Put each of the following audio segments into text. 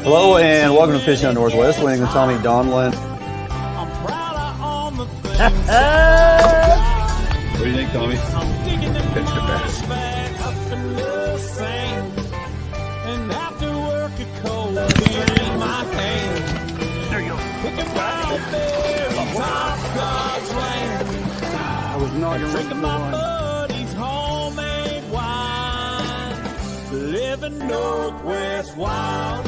Hello and welcome to Fishing on Northwest. Winning with Tommy Donlin. What do you think, Tommy? It's the best. There you go. I was not drinking my buddy's homemade wine, living Northwest wild.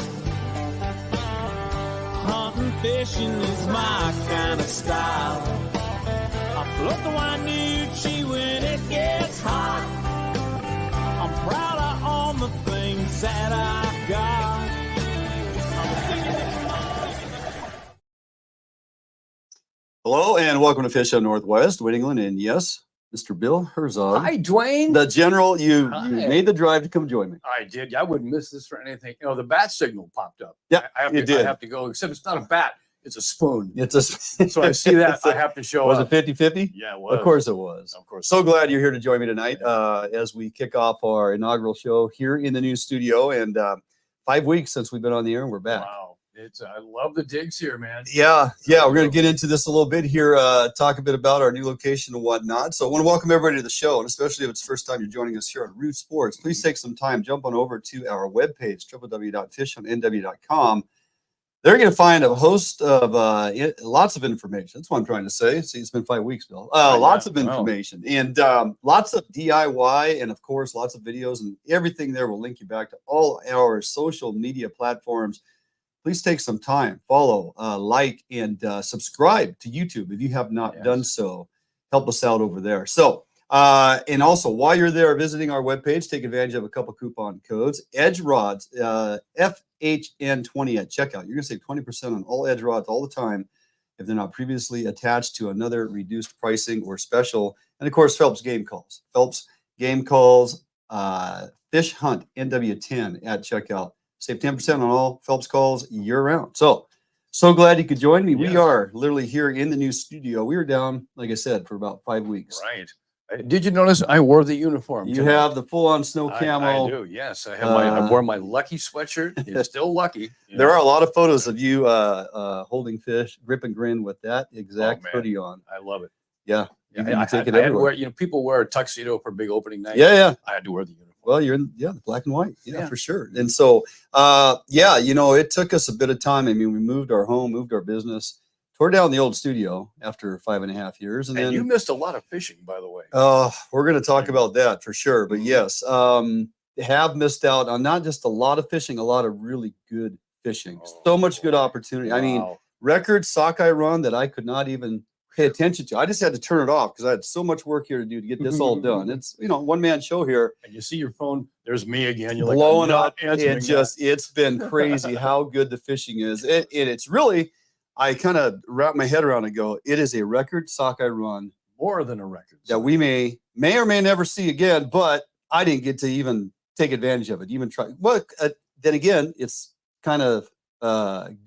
Hunting, fishing is my kind of style. I float the Wenatchee when it gets hot. I'm proud of all the things that I got. Hello and welcome to Fish on Northwest, New England, and yes, Mr. Bill Herzog. Hi, Dwayne. The General, you made the drive to come join me. I did. I wouldn't miss this for anything. You know, the bat signal popped up. Yeah, I it did. I have to go, except it's not a bat. It's a spoon. It's a So I see that. I have to show Was up. it 50-50? Yeah, it was. Of course it was. Of course. So glad you're here to join me tonight as we kick off our inaugural show here in the new studio. And 5 weeks since we've been on the air and we're back. Wow. I love the digs here, man. Yeah. We're going to get into this a little bit here, talk a bit about our new location and whatnot. So I want to welcome everybody to the show, and especially if it's the first time you're joining us here on Root Sports, please take some time, jump on over to our webpage, www.fishonnw.com. They're going to find a host of lots of information. That's what I'm trying to say. See, it's been 5 weeks, Bill. Lots of information and lots of DIY and, of course, lots of videos, and everything there will link you back to all our social media platforms. Please take some time, follow, like, and subscribe to YouTube if you have not done so. Help us out over there. So, and also while you're there visiting our webpage, take advantage of a couple coupon codes. Edge rods, FHN20 at checkout. You're going to save 20% on all edge rods all the time if they're not previously attached to another reduced pricing or special. And of course, Phelps Game Calls. Phelps Game Calls, Fish Hunt NW10 at checkout. Save 10% on all Phelps calls year-round. So glad you could join me. Yes. We are literally here in the new studio. We were down, like I said, for about 5 weeks. Right. Did you notice I wore the uniform? You have the full-on snow camo. I do, yes. I wore my Lucky sweatshirt. It's still Lucky. There are a lot of photos of you holding fish, grip and grin with that exact hoodie on. I love it. Yeah. I had to wear, people wear a tuxedo for big opening night. Yeah. I had to wear the uniform. Well, you're in the black and white. Yeah, for sure. And so, it took us a bit of time. I mean, we moved our home, moved our business, tore down the old studio after 5.5 years. And then you missed a lot of fishing, by the way. We're going to talk about that for sure. But yes, have missed out on not just a lot of fishing, a lot of really good fishing. So much good opportunity. Wow. I mean, record sockeye run that I could not even pay attention to. I just had to turn it off because I had so much work here to do to get this all done. It's one-man show here. And you see your phone, there's me again. You're blowing up. It's been crazy how good the fishing is. It's really, I kind of wrap my head around and go, it is a record sockeye run. More than a record. That we may or may never see again, but I didn't get to even take advantage of it, even try. Well, then again, it's kind of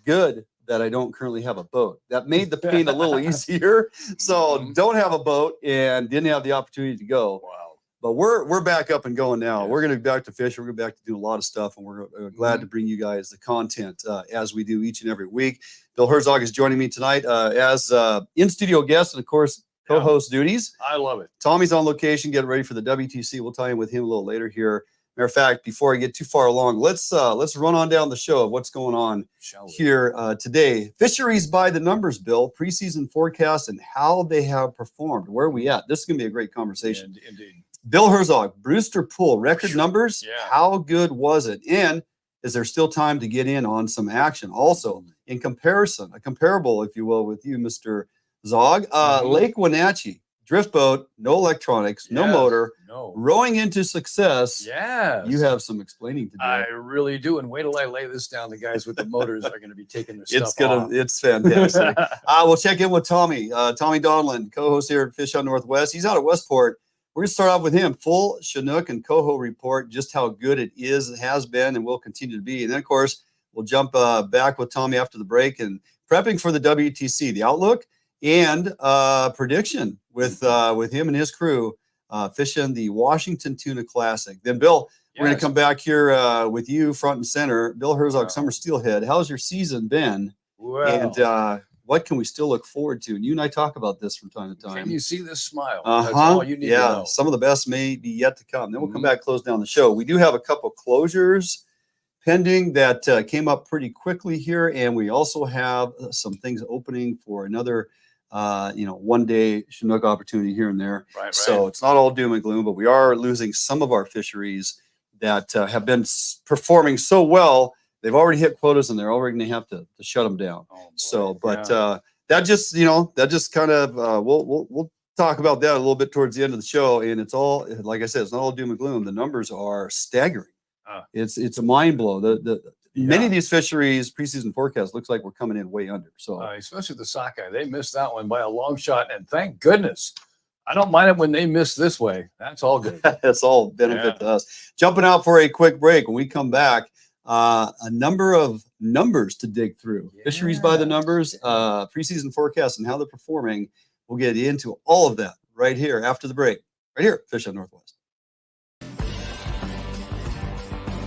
good that I don't currently have a boat. That made the pain a little easier. So don't have a boat and didn't have the opportunity to go. Wow. But we're back up and going now. We're going to be back to fish. We're going to be back to do a lot of stuff. And we're glad to bring you guys the content as we do each and every week. Bill Herzog is joining me tonight as in-studio guest and, of course, co-host duties. I love it. Tommy's on location, getting ready for the WTC. We'll tie in with him a little later here. Matter of fact, before I get too far along, let's run on down the show of what's going on here today. Fisheries by the numbers, Bill, preseason forecast and how they have performed. Where are we at? This is going to be a great conversation. Indeed. Bill Herzog, Brewster Pool, record numbers. Yeah. How good was it? And is there still time to get in on some action? Also, in comparison, a comparable, if you will, with you, Mr. Zog, Lake Wenatchee. Drift boat, no electronics, no motor, rowing into success. Yeah, you have some explaining to do. I really do. And wait till I lay this down. The guys with the motors are going to be taking their stuff off. It's fantastic. We'll check in with Tommy Donlin, co-host here at Fish on Northwest. He's out at Westport. We're going to start off with him. Full Chinook and Coho report, just how good it is, it has been, and will continue to be. And then, of course, we'll jump back with Tommy after the break and prepping for the WTC, the outlook and prediction with him and his crew fishing the Washington Tuna Classic. Then, Bill, We're going to come back here with you front and center. Bill Herzog, Summer Steelhead. How's your season been? Well, And what can we still look forward to? And you and I talk about this from time to time. can you see this smile? That's all you need to know. Some of the best may be yet to come. Then we'll come back, close down the show. We do have a couple closures pending that came up pretty quickly here. And we also have some things opening for another one-day Chinook opportunity here and there. Right. So it's not all doom and gloom, but we are losing some of our fisheries that have been performing so well. They've already hit quotas and they're already going to have to shut them down. Oh, so, but that just kind of we'll talk about that a little bit towards the end of the show. And it's all, like I said, it's not all doom and gloom. The numbers are staggering. It's a mind blow. Many of these fisheries preseason forecast looks like we're coming in way under. So especially the sockeye, they missed that one by a long shot, and thank goodness. I don't mind it when they miss this way. That's all good. That's all benefit to us. Jumping out for a quick break. When we come back, a number of numbers to dig through. Fisheries by the numbers, preseason forecasts, and how they're performing. We'll get into all of that right here after the break. Right here, Fish Up Northwest.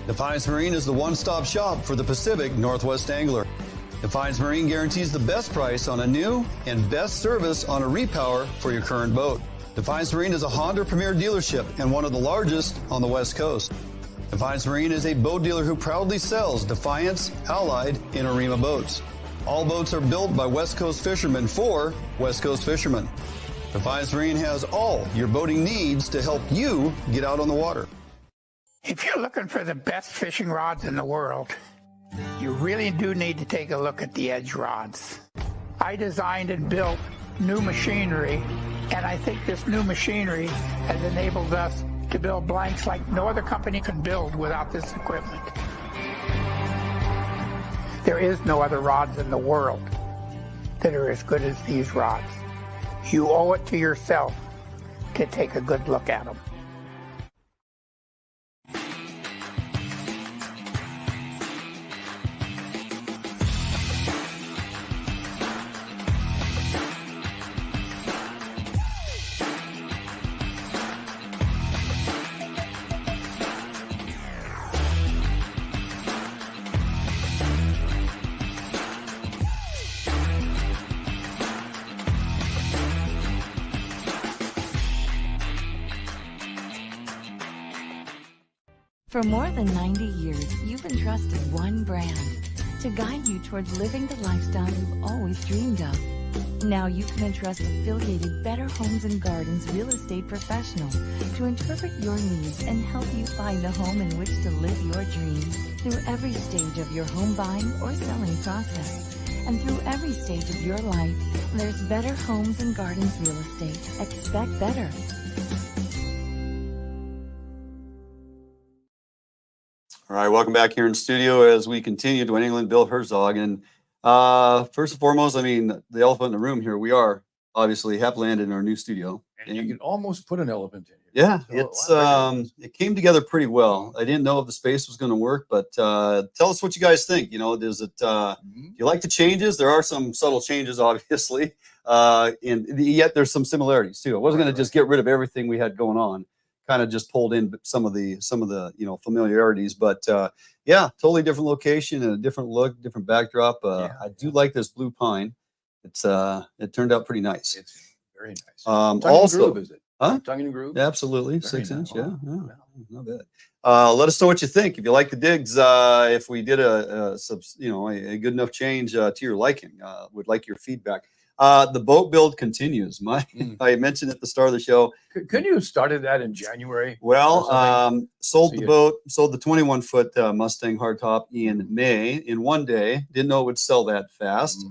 Defiance Marine is the one-stop shop for the Pacific Northwest angler. Defiance Marine guarantees the best price on a new and best service on a repower for your current boat. Defiance Marine is a Honda Premier dealership and one of the largest on the West Coast. Defiance Marine is a boat dealer who proudly sells Defiance, Allied, and Arima boats. All boats are built by West Coast fishermen for West Coast fishermen. Defiance Marine has all your boating needs to help you get out on the water. If you're looking for the best fishing rods in the world, you really do need to take a look at the Edge rods. I designed and built new machinery, and I think this new machinery has enabled us to build blanks like no other company can build without this equipment. There is no other rods in the world that are as good as these rods. You owe it to yourself to take a good look at them. For more than 90 years, you've entrusted one brand to guide you towards living the lifestyle you've always dreamed of. Now you can entrust affiliated Better Homes and Gardens real estate professional to interpret your needs and help you find a home in which to live your dreams through every stage of your home buying or selling process. And through every stage of your life, there's Better Homes and Gardens real estate. Expect better. All right, welcome back here in studio as we continue to England, Bill Herzog. And first and foremost, I mean, the elephant in the room here, we are obviously have landed in our new studio. And you can almost put an elephant in here. Yeah, it came together pretty well. I didn't know if the space was going to work, but tell us what you guys think. You know, does it? Do you like the changes? There are some subtle changes, obviously, and yet there's some similarities too. I wasn't going to just get rid of everything we had going on. Kind of just pulled in some of the familiarities, but totally different location and a different look, different backdrop. I do like this blue pine. It turned out pretty nice. It's very nice. Also, groove, is it? Huh? Tongue and groove? Absolutely, Very 6 inch. nice. Yeah, not bad. Let us know what you think. If you like the digs, if we did a good enough change to your liking, would like your feedback. The boat build continues. I mentioned at the start of the show. Couldn't you have started that in January? Well, sold the 21-foot Mustang hardtop in May in one day. Didn't know it would sell that fast.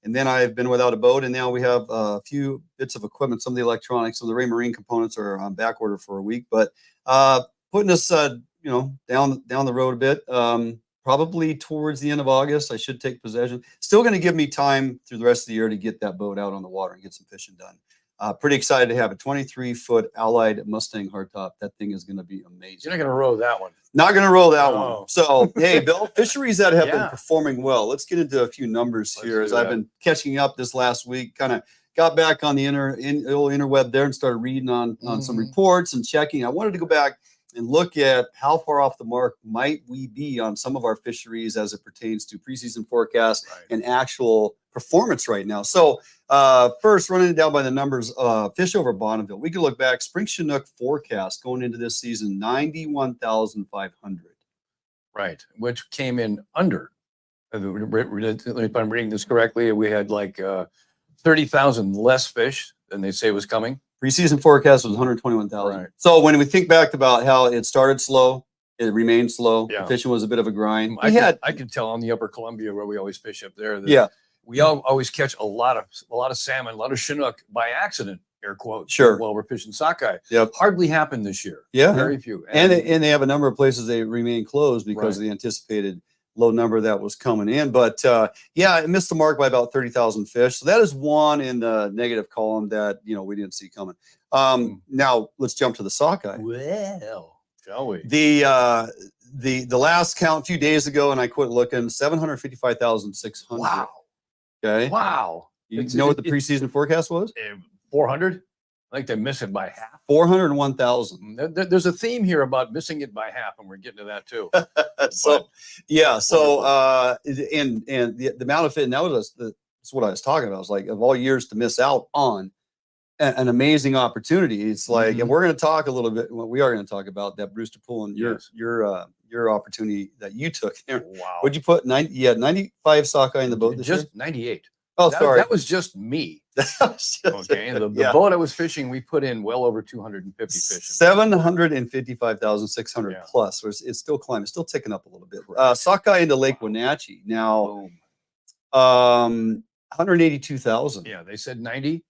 And then I've been without a boat, and now we have a few bits of equipment. Some of the electronics, some of the Ray Marine components are on back order for a week, but putting us, down the road a bit. Probably towards the end of August, I should take possession. Still going to give me time through the rest of the year to get that boat out on the water and get some fishing done. Pretty excited to have a 23-foot Allied Mustang hardtop. That thing is going to be amazing. You're not going to row that one. Not going to roll that one. So, hey, Bill, fisheries that have been performing well. Let's get into a few numbers here as I've been catching up this last week. Kind of got back on the interweb there and started reading on some reports and checking. I wanted to go back and look at how far off the mark might we be on some of our fisheries as it pertains to preseason forecast and actual performance right now. So first, running it down by the numbers, fish over Bonneville. We could look back, spring Chinook forecast going into this season, 91,500. Right, which came in under. If I'm reading this correctly, we had like 30,000 less fish than they say was coming. Preseason forecast was 121,000. Right. So when we think back about how it started slow, it remained slow. Yeah. The fishing was a bit of a grind. I can tell on the Upper Columbia where we always fish up there. That we always catch a lot of salmon, a lot of Chinook by accident, air quotes. Sure. While we're fishing sockeye. Yep. Hardly happened this year. Yeah. Very few. And they have a number of places they remain closed because of the anticipated low number that was coming in. But it missed the mark by about 30,000 fish. So that is one in the negative column that, we didn't see coming. Now let's jump to the sockeye. Well, shall we? The last count a few days ago, and I quit looking, 755,600. Wow. Okay. Wow. You know what the preseason forecast was? 400. I think they miss it by half. 401,000. There's a theme here about missing it by half, and we're getting to that too. So and the amount of it, and that's what I was talking about. I was like, of all years to miss out on an amazing opportunity. It's like, and we're going to talk a little bit. Well, we are going to talk about that Brewster Pool and your opportunity that you took. Wow. Would you put 90? You had 95 sockeye in the boat this year? 98. Oh, sorry. That was just me. Okay. The boat I was fishing, we put in well over 250 fish. 755,600 plus. It's still climbing, still ticking up a little bit. Sockeye into Lake Wenatchee now. 182,000. Yeah, they said 90.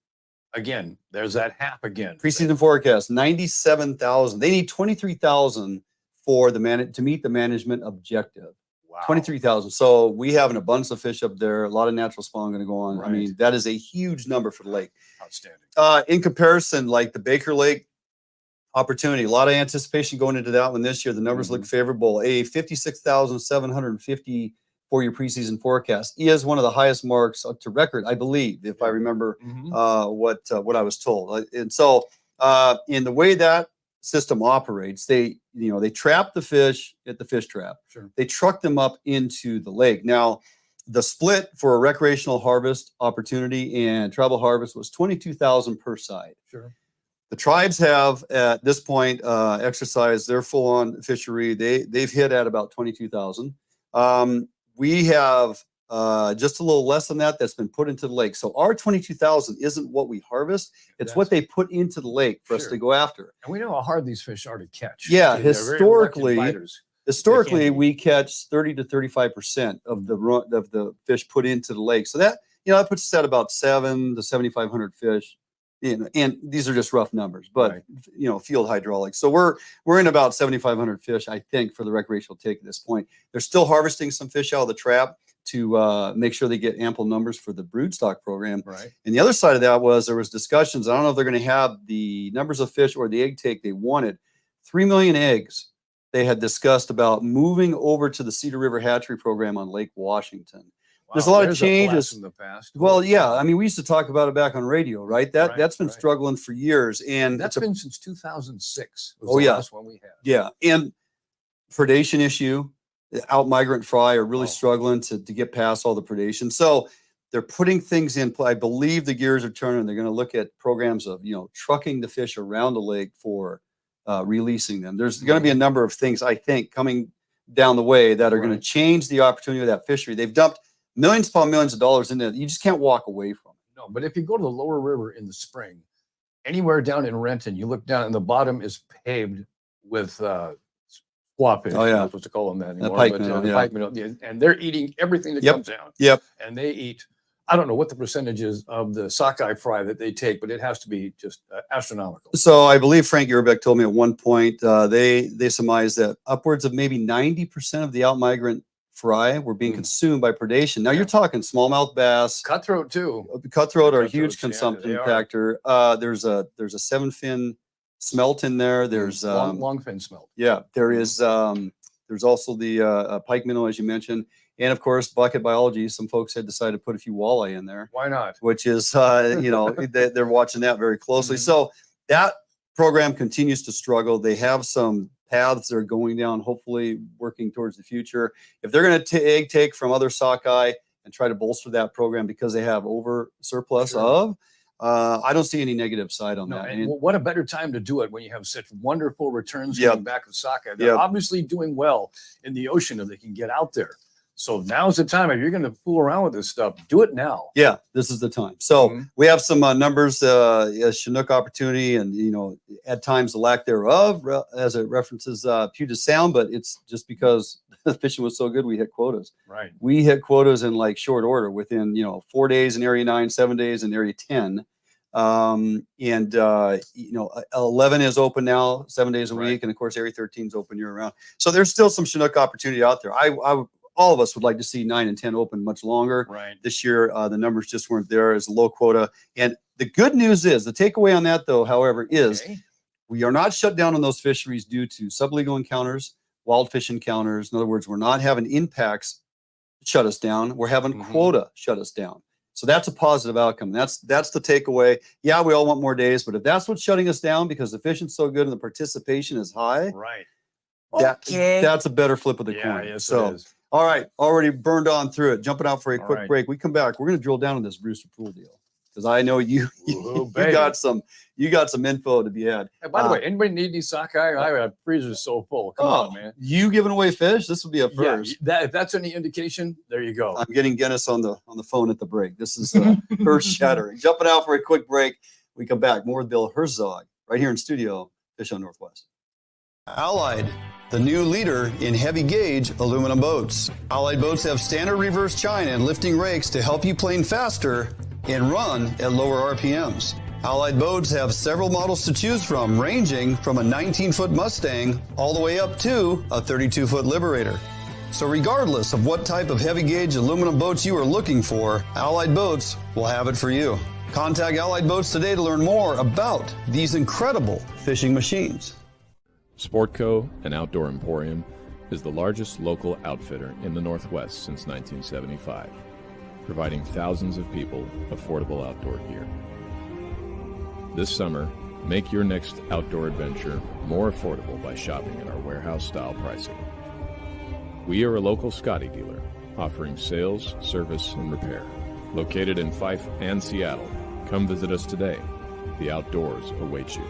Again, there's that half again. Preseason forecast 97,000. They need 23,000 for to meet the management objective. Wow. 23,000. So we have an abundance of fish up there. A lot of natural spawn going to go on. Right. I mean, that is a huge number for the lake. Outstanding. In comparison, like the Baker Lake opportunity, a lot of anticipation going into that one this year. The numbers look favorable. A 56,750 for your preseason forecast is one of the highest marks up to record, I believe, if I remember what I was told. And so in the way that system operates, they trap the fish at the fish trap. Sure. They truck them up into the lake. Now, the split for a recreational harvest opportunity and tribal harvest was 22,000 per side. Sure. The tribes have at this point exercised their full-on fishery. They've hit at about 22,000. We have just a little less than that's been put into the lake. So our 22,000 isn't what we harvest. It's what they put into the lake for us to go after. And we know how hard these fish are to catch. Yeah, They're historically, we catch 30 to 35% of the fish put into the lake. So that puts us at about 7 to 7,500 fish. And these are just rough numbers, but field hydraulics. So we're in about 7,500 fish, I think, for the recreational take at this point. They're still harvesting some fish out of the trap to make sure they get ample numbers for the broodstock program. Right. And the other side of that was there was discussions. I don't know if they're going to have the numbers of fish or the egg take they wanted. 3 million eggs they had discussed about moving over to the Cedar River Hatchery program on Lake Washington. Wow, there's a lot of changes in the past. Well, yeah. I mean, we used to talk about it back on radio, right? That's been struggling for years. And that's been since 2006. Was the last one we had. Yeah. And predation issue. Out migrant fry are really struggling to get past all the predation. So they're putting things in play. I believe the gears are turning. They're going to look at programs of, trucking the fish around the lake for releasing them. There's going to be a number of things, I think, coming down the way that are going to change the opportunity of that fishery. They've dumped millions upon millions of dollars into it. You just can't walk away from it. No, but if you go to the lower river in the spring, anywhere down in Renton, you look down and the bottom is paved with squawfish. Oh, yeah. I'm not supposed to call them that anymore. Pike but, minnow, pike minnow, and they're eating everything that comes down. Yep. And they eat, I don't know what the percentage is of the sockeye fry that they take, but it has to be just astronomical. So I believe Frank Urbeck told me at one point they surmised that upwards of maybe 90% of the outmigrant fry were being consumed by predation. Now you're talking smallmouth bass, cutthroat too. Cutthroat are a huge consumption factor. There's a 7-fin smelt in there. There's long fin smelt. Yeah, there is. There's also the pike minnow, as you mentioned, and of course bucket biology. Some folks had decided to put a few walleye in there. Why not? Which is they're watching that very closely. So that program continues to struggle. They have some paths they're going down, hopefully working towards the future. If they're going to take from other sockeye and try to bolster that program because they have over surplus of, I don't see any negative side on that. And what a better time to do it when you have such wonderful returns coming back of sockeye. They're obviously doing well in the ocean if they can get out there. So now's the time. If you're going to fool around with this stuff, do it now. Yeah, this is the time. So we have some numbers, Chinook opportunity, and at times the lack thereof, as it references Puget Sound, but it's just because the fishing was so good, we hit quotas. Right. We hit quotas in like short order within 4 days in Area 9, 7 days in Area 10. 11 is open now 7 days a week, and of course Area 13 is open year round. So there's still some Chinook opportunity out there. All of us would like to see 9 and 10 open much longer. Right. This year, the numbers just weren't there as a low quota. And the good news is, the takeaway on that, though, however, is we are not shut down on those fisheries due to sublegal encounters, wild fish encounters. In other words, we're not having impacts shut us down. We're having quota shut us down. So that's a positive outcome. That's the takeaway. Yeah, we all want more days, but if that's what's shutting us down because the fishing's so good and the participation is high, right? That's a better flip of the coin. Yes, so. it is. All right, already burned on through it. Jumping out for a quick break. We come back. We're going to drill down on this Brewster Pool deal because I know you got some info to be had. Hey, by the way, anybody need any sockeye? Our freezer's so full. Come on, man. You giving away fish? This would be a first. Yeah, if that's any indication, there you go. I'm getting Guinness on the phone at the break. This is earth shattering. Jumping out for a quick break. We come back. More with Bill Herzog right here in studio, Fish on Northwest. Allied, the new leader in heavy gauge aluminum boats. Allied boats have standard reverse chine and lifting rakes to help you plane faster and run at lower RPMs. Allied boats have several models to choose from, ranging from a 19-foot Mustang all the way up to a 32-foot Liberator. So regardless of what type of heavy gauge aluminum boats you are looking for, Allied Boats will have it for you. Contact Allied Boats today to learn more about these incredible fishing machines. Sportco, an outdoor emporium, is the largest local outfitter in the Northwest since 1975, providing thousands of people affordable outdoor gear. This summer, make your next outdoor adventure more affordable by shopping at our warehouse-style pricing. We are a local Scotty dealer, offering sales, service, and repair. Located in Fife and Seattle, come visit us today. The outdoors await you.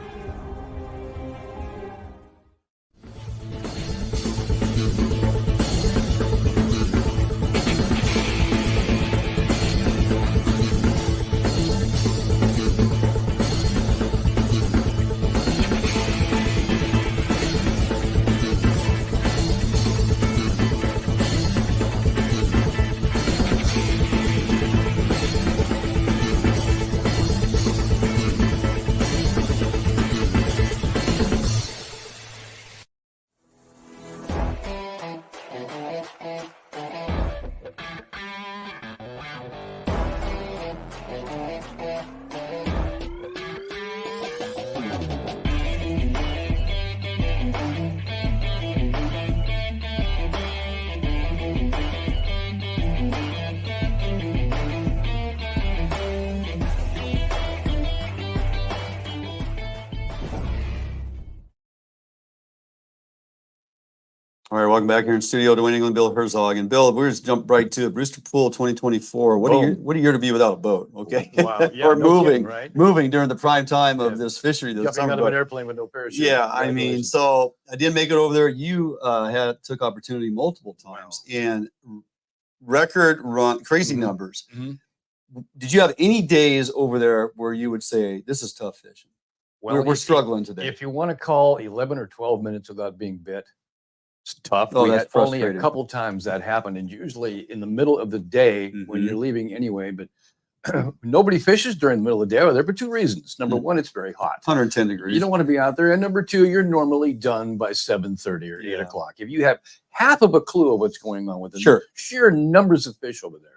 All right, welcome back here in studio to New England, Bill Herzog. And Bill, we're just jump right to it. Brewster Pool 2024. What a year to be without a boat, okay? Wow. Yeah, or no moving, kidding, right? Moving during the prime time of this fishery. Jumping out of an airplane with no parachute. Yeah, I mean, so I didn't make it over there. You took opportunity multiple times and record run, crazy numbers. Did you have any days over there where you would say, this is tough fishing? Well, we're struggling today. If you want to call 11 or 12 minutes without being bit, it's tough. Oh, we that's had only a frustrating. couple times that happened, and usually in the middle of the day when you're leaving anyway. But nobody fishes during the middle of the day over there for two reasons. Number one, it's very hot. 110 degrees. You don't want to be out there. And number two, you're normally done by 7:30 or 8 o'clock. If you have half of a clue of what's going on with the sheer numbers of fish over there,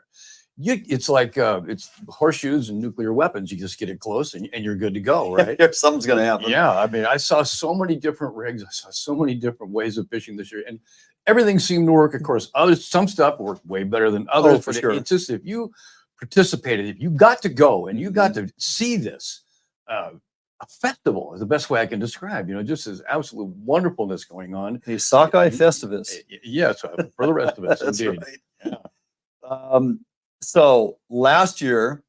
it's like it's horseshoes and nuclear weapons. You just get it close and you're good to go, right? Something's going to happen. Yeah, I mean, I saw so many different rigs. I saw so many different ways of fishing this year, and everything seemed to work. Of course, some stuff worked way better than others. For but sure. It's just if you participated, if you got to go and you got to see this, festival is the best way I can describe. Just this absolute wonderfulness going on. The Sockeye Festivus. Yes, for the rest of us, That's indeed. right. So last year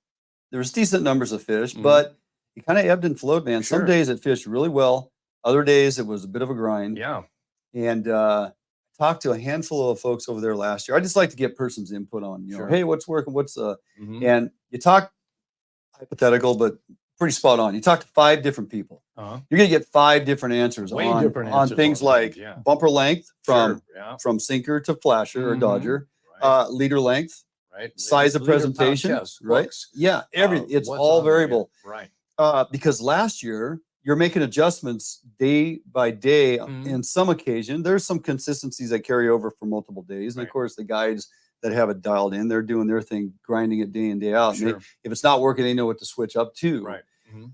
there was decent numbers of fish, but it kind of ebbed and flowed, man. Sure. Some days it fished really well. Other days it was a bit of a grind. Yeah. And talked to a handful of folks over there last year. I just like to get person's input on, Sure. hey, what's working? What's and you talk hypothetical, but pretty spot on. You talk to 5 different people. Uh-huh. You're gonna get 5 different answers Way on different answers things on like things, yeah. bumper length from Sure, yeah. from sinker to flasher or dodger, Right. leader length, Right. size of Leader, presentation, pound, chest, right? hooks, Yeah, it's what's all on there, variable. Right. Because last year you're making adjustments day by day. In some occasion, there's some consistencies that carry over for multiple days, and Right. of course, the guides that have it dialed in, they're doing their thing, grinding it day in day out. And Sure. if it's not working, they know what to switch up to. Right.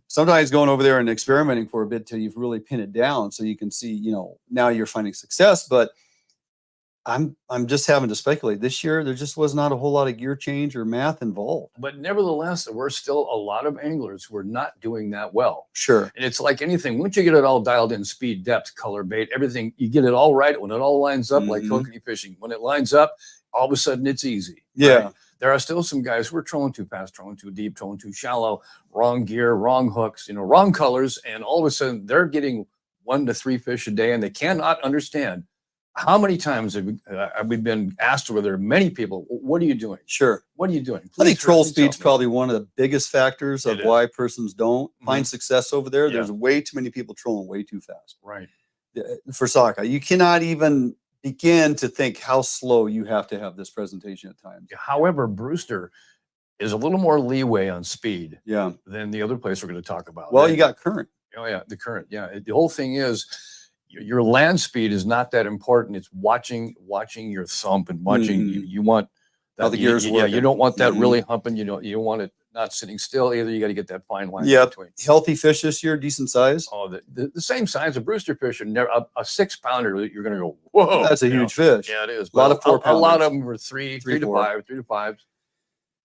Sometimes going over there and experimenting for a bit till you've really pinned it down, so you can see, now you're finding success. But I'm just having to speculate. This year, there just was not a whole lot of gear change or math involved. But nevertheless, there were still a lot of anglers who are not doing that well. Sure. And it's like anything. Once you get it all dialed in, speed, depth, color, bait, everything, you get it all right. When it all lines up, like kokanee fishing, when it lines up, all of a sudden it's easy. Yeah. Right? There are still some guys who are trolling too fast, trolling too deep, trolling too shallow, wrong gear, wrong hooks, wrong colors. And all of a sudden they're getting 1 to 3 fish a day, and they cannot understand how many times have we been asked, whether many people, what are you doing? Sure. What are you doing? I think Please troll tell speed's me. probably one of the biggest factors of It is. why persons don't find success over there. Yeah. There's way too many people trolling way too fast. Right. For sockeye, you cannot even begin to think how slow you have to have this presentation at times. However, Brewster is a little more leeway on speed Yeah. than the other place we're going to talk about. Well, you got current. Oh yeah, the current. Yeah, the whole thing is your land speed is not that important. It's watching your thump and watching. You want that, How the gears Yeah, working. you don't want that really humping. You don't want it not sitting still either. You got to get that fine line Yeah. between. Healthy fish this year, decent size. Oh, the same size of Brewster fish, and a 6-pounder. You're going to go, whoa! That's a huge fish. Yeah, it is. A lot of 4-pounders. A lot of them were 3 to 4. 5, 3 to 5.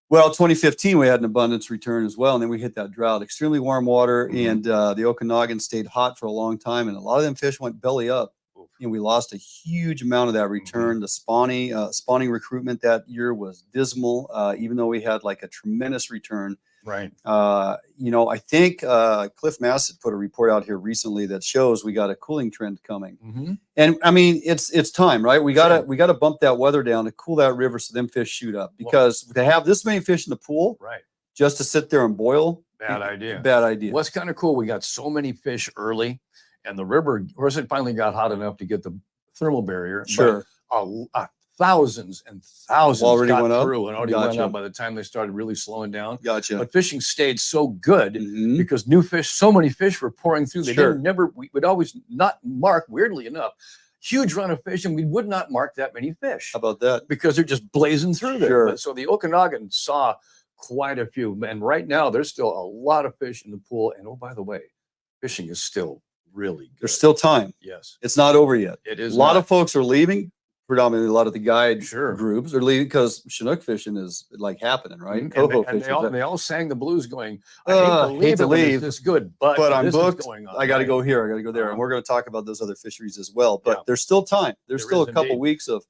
Well, 2015, we had an abundance return as well. And then we hit that drought, extremely warm water. And the Okanagan stayed hot for a long time. And a lot of them fish went belly up. And we lost a huge amount of that return. The spawning recruitment that year was dismal, even though we had like a tremendous return. Right. I think Cliff Mass had put a report out here recently that shows we got a cooling trend coming. And I mean, it's time, right? We gotta bump that weather down to cool that river so them fish shoot up. Because to have this many fish in the pool, right, just to sit there and boil, bad idea. Bad idea. What's kind of cool, we got so many fish early, and the river, of course, it finally got hot enough to get the thermal barrier. Sure. But, thousands and thousands already got went up? through and already went Gotcha. up by the time they started really slowing down. Gotcha. But fishing stayed so good Mhm. because so many fish were pouring through. We would always not mark, weirdly enough, huge run of fish, and we would not mark that many fish. How about that? Because they're just blazing through there. Sure. But so the Okanagan saw quite a few. And right now, there's still a lot of fish in the pool. And oh, by the way, fishing is still really good. There's still time. Yes. It's not over yet. It is A lot not. of folks are leaving. Predominantly, a lot of the guide Sure. groups are leaving because Chinook fishing is like happening, right? And Coho they fishing. all sang the blues going, Hate I hate to to leave leave, this good, but I'm this is booked. going on, I got to right? go here. I got to go there. And we're going to talk about those other fisheries as well. But Yeah. there's still time. There's There still is a couple indeed. weeks of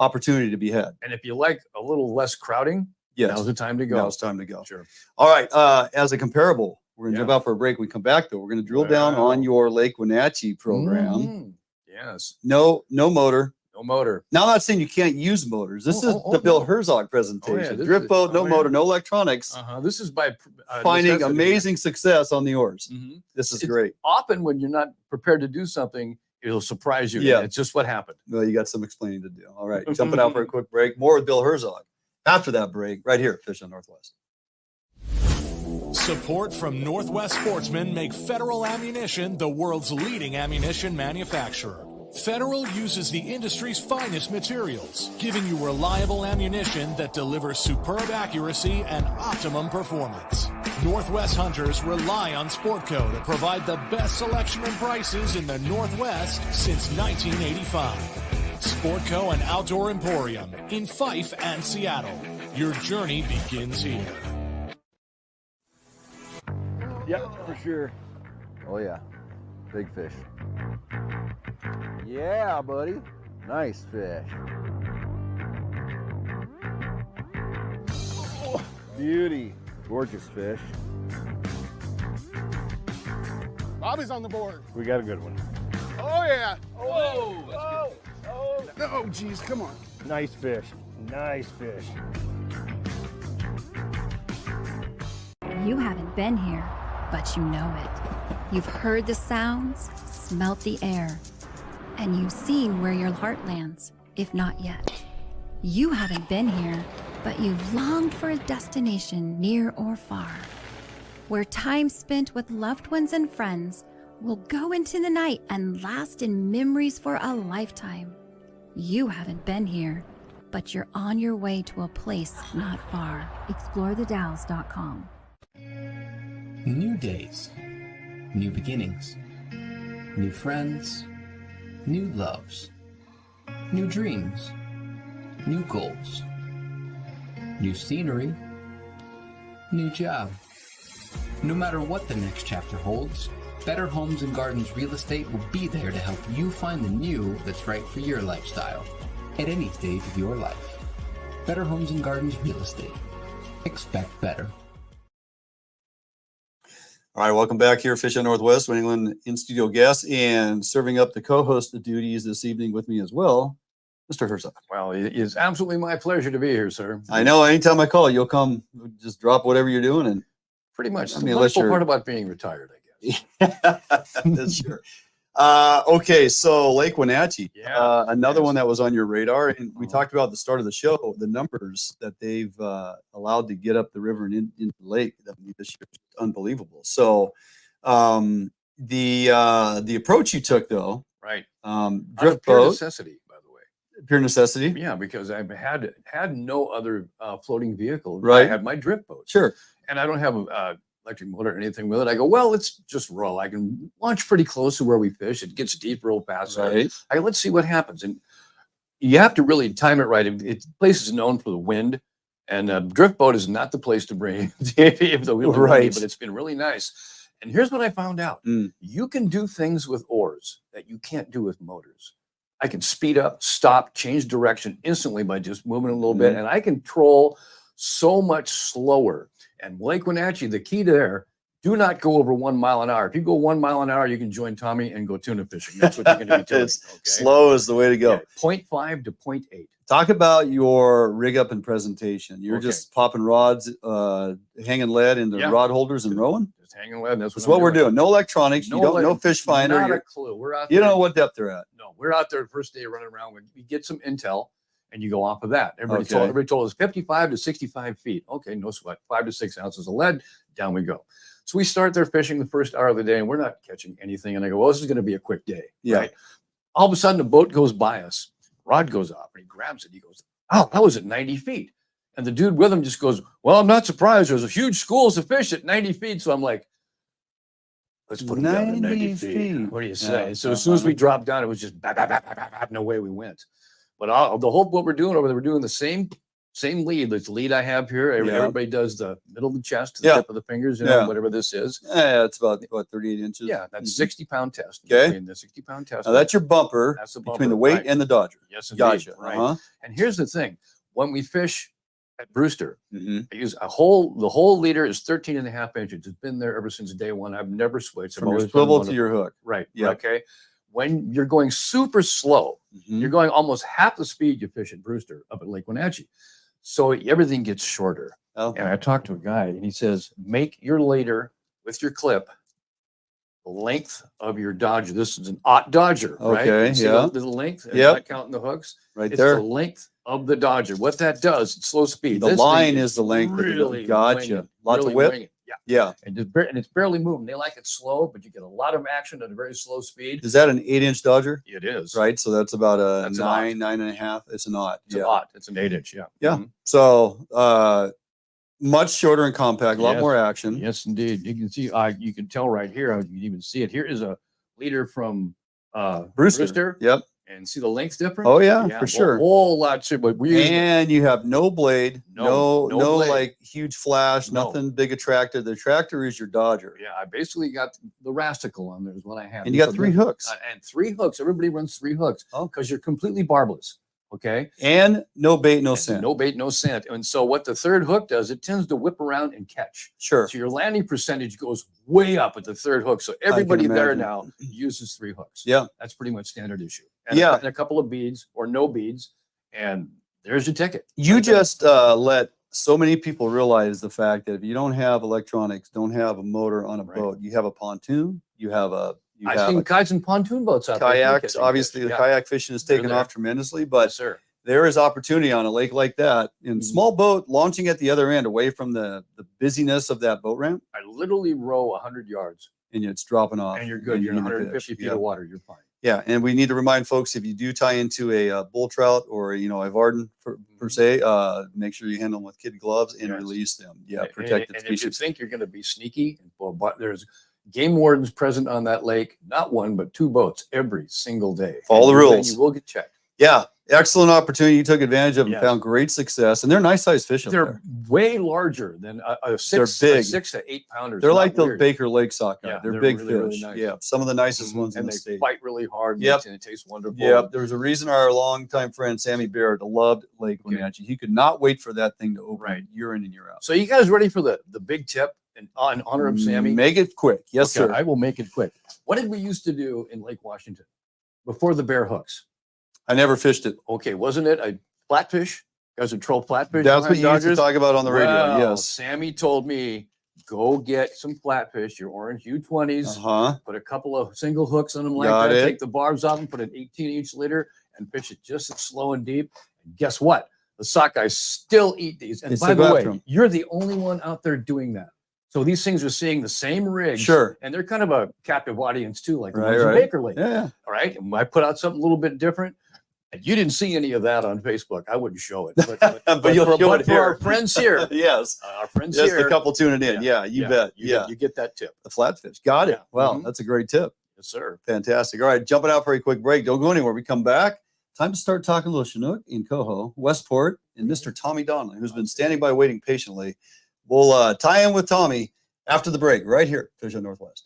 opportunity to be had. And if you like a little less crowding, Yes. now's the time to go. Now it's time to go. Sure. All right. As a comparable, we're going to Yeah. jump out for a break. We come back though. We're going to drill down Wow. on your Lake Wenatchee program. Mhm. Yes. No motor. No motor. Now, I'm not saying you can't use motors. This is Oh, the Bill no. Herzog presentation. this Drift is- boat, no oh, yeah. motor, no electronics. This is by Finding necessity. amazing success on the oars. Mhm. This is It's great. Often when you're not prepared to do something, it'll surprise you. Yeah. And it's just what happened. Well, you got some explaining to do. All right. Jumping out for a quick break. More with Bill Herzog after that break, right here at Fish on Northwest. Support from Northwest Sportsmen make Federal Ammunition the world's leading ammunition manufacturer. Federal uses the industry's finest materials, giving you reliable ammunition that delivers superb accuracy and optimum performance. Northwest hunters rely on Sportco to provide the best selection and prices in the Northwest since 1985. Sportco and Outdoor Emporium in Fife and Seattle. Your journey begins here. Yep, for sure. Oh yeah, big fish. Yeah, buddy. Nice fish. Oh, beauty. Gorgeous fish. Bobby's on the board. We got a good one. Oh, yeah. Oh, no, geez, come on. Nice fish. Nice fish. You haven't been here, but you know it. You've heard the sounds, smelt the air, and you've seen where your heart lands, if not yet. You haven't been here, but you've longed for a destination near or far, where time spent with loved ones and friends will go into the night and last in memories for a lifetime. You haven't been here, but you're on your way to a place not far. ExploreTheDalles.com. New days, new beginnings, new friends, new loves, new dreams, new goals, new scenery, new job. No matter what the next chapter holds, Better Homes and Gardens Real Estate will be there to help you find the new that's right for your lifestyle at any stage of your life. Better Homes and Gardens Real Estate. Expect better. All right, welcome back here, Fish on Northwest, New England in-studio guest, and serving up the co-host duties this evening with me as well, Mr. Herzog. Well, it is absolutely my pleasure to be here, sir. I know anytime I call, you'll come, just drop whatever you're doing. And Pretty much. I The mean, wonderful part about being retired, I guess. That's sure. Okay, so Lake Wenatchee, another one that was on your radar, and we talked about at the start of the show, the numbers that they've allowed to get up the river and into the lake. This year is unbelievable. So the approach you took, though, right? Drift pure boat, necessity, by the way. Pure necessity. Yeah, because I had no other floating vehicle. Right. I had my drift boat. Sure. And I don't have a electric motor or anything with it. I go, well, it's just roll. I can launch pretty close to where we fish. It gets deep real fast. Right. I go, let's see what happens. And you have to really time it right. The place is known for the wind, and drift boat is not the place to bring if the wheel Right. but it's been really nice. And here's what I found out. You can do things with oars that you can't do with motors. I can speed up, stop, change direction instantly by just moving a little bit, and I can troll so much slower. And Lake Wenatchee, the key there, do not go over 1 mile an hour. If you go 1 mile an hour, you can join Tommy and go tuna fishing. That's what you're going to be doing. Okay? Slow is the way to go. Yeah, 0.5 to 0.8. Talk about your rig up and presentation. You're just popping rods, hanging lead into rod holders and rowing? Just hanging lead. That's what we're doing. No electronics. You don't, no fish finder. Not a clue. We're out there. You don't know what depth they're at. No, we're out there the first day running around. We get some intel, and you go off of that. Everybody told us 55 to 65 feet. Okay, no sweat. 5 to 6 ounces of lead. Down we go. So we start there fishing the first hour of the day, and we're not catching anything. And I go, well, this is going to be a quick day. Yeah. Right? All of a sudden, a boat goes by us. Rod goes off, and he grabs it. He goes, oh, that was at 90 feet. And the dude with him just goes, well, I'm not surprised. There's a huge schools of fish at 90 feet. So I'm like, let's put him down to 90 feet. What do you say? So as soon as we dropped down, it was just bap, bap, bap, bap, bap, no way we went. But the whole what we're doing over there, we're doing the same lead. This lead I have here. Everybody does the middle of the chest, the tip of the fingers, you know, whatever this is. Yeah, it's about 38 inches. Yeah, that's 60-pound test. Okay. The 60-pound test. Now that's your bumper. That's the bumper between the weight and the dodger. Yes, indeed. Gotcha. Right. And here's the thing: when we fish at Brewster, I use the whole leader is 13 and a half inches. It's been there ever since day one. I've never switched. From your swivel to your hook. Right. Yeah. Okay. When you're going super slow, you're going almost half the speed you fish at Brewster up at Lake Wenatchee. So everything gets shorter. And I talked to a guy and he says, make your leader with your clip the length of your dodger. This is an aught dodger, right? Okay. You see the length, not counting the hooks. Right it's there. The length of the dodger. What that does, it's slow speed. The This line thing is the length. Really Gotcha. winging, Lots really of whip. winging. Yeah. Yeah. And it's barely moving. They like it slow, but you get a lot of action at a very slow speed. Is that an 8-inch dodger? It is. Right. So that's about a That's nine and a half. It's an aught. It's an aught. It's an 8-inch. Yeah. Yeah. So much shorter and compact, a lot more action. Yes, indeed. You can see, you can tell right here. You can even see it. Here is a leader from Brewster. Yep. And see the length difference? Oh yeah, for sure. A whole lot cheaper. But And you have no blade, no blade. like huge flash, No. nothing big attractor. The tractor is your Dodger. Yeah, I basically got the rasticle on there is what I have. And you got 3 hooks. And 3 hooks. Everybody runs 3 hooks. Oh, because you're completely barbless. Okay. And no bait, no scent. No bait, no scent. And so what the 3rd hook does, it tends to whip around and catch. Sure. So your landing percentage goes way up at the 3rd hook. So everybody there now uses 3 hooks. Yeah. That's pretty much standard issue. And yeah. And a couple of beads or no beads. And there's your ticket. You just let so many people realize the fact that if you don't have electronics, don't have a motor on a boat, you have a pontoon, you have a I've seen kites and pontoon boats out there. Kayaks. Obviously, the kayak fishing has taken off tremendously, but there is opportunity on a lake like that in small boat launching at the other end away from the busyness of that boat ramp. I literally row 100 yards. And it's dropping off. And you're good. You're in 150 feet of water. You're fine. Yeah. And we need to remind folks, if you do tie into a bull trout or, a Varden per se, make sure you handle them with kid gloves and release them. Yeah. Protect the species. If you think you're going to be sneaky, but there's game wardens present on that lake, not 1, but 2 boats every single day. Follow the rules. You will get checked. Yeah. Excellent opportunity. You took advantage of and found great success. And they're nice sized fish. They're way larger than a 6 to 8 pounders. They're like the Baker Lake sockeye. Yeah, they're big really, fish. really nice. Yeah. Some of the nicest ones in and the they state. Fight really hard. Yep. And it tastes wonderful. Yep. There was a reason our longtime friend Sammy Barrett loved Lake Wenatchee. He could not wait for that thing to open year in and year out. So you guys ready for the big tip in honor of Sammy? Make it quick. Yes, sir. I will make it quick. What did we used to do in Lake Washington before the bear hooks? I never fished it. Okay, wasn't it a flatfish? You guys would troll flatfish. That's what you used to talk about on the radio. Well, yes. Sammy told me, go get some flatfish, your orange U20s. Put a couple of single hooks on them like that. Take the barbs off and put an 18-inch leader and fish it just as slow and deep. And guess what? The sockeyes still eat these. And by the way, you're the only one out there doing that. So these things are seeing the same rigs. Sure. And they're kind of a captive audience too, like the ones in Baker Lake. Yeah. All right. And I put out something a little bit different. And you didn't see any of that on Facebook. I wouldn't show it. But you'll show it for here. our friends here. Yes. Our friends Just here. a couple tuning in. Yeah, you bet. You get that tip. The flatfish. Got it. Well, that's a great tip. Yes, sir. Fantastic. All right, jumping out for a quick break. Don't go anywhere. We come back. Time to start talking a little Chinook in Coho, Westport, and Mr. Tommy Donnelly, who's been standing by waiting patiently. We'll tie in with Tommy after the break right here, Fish on Northwest.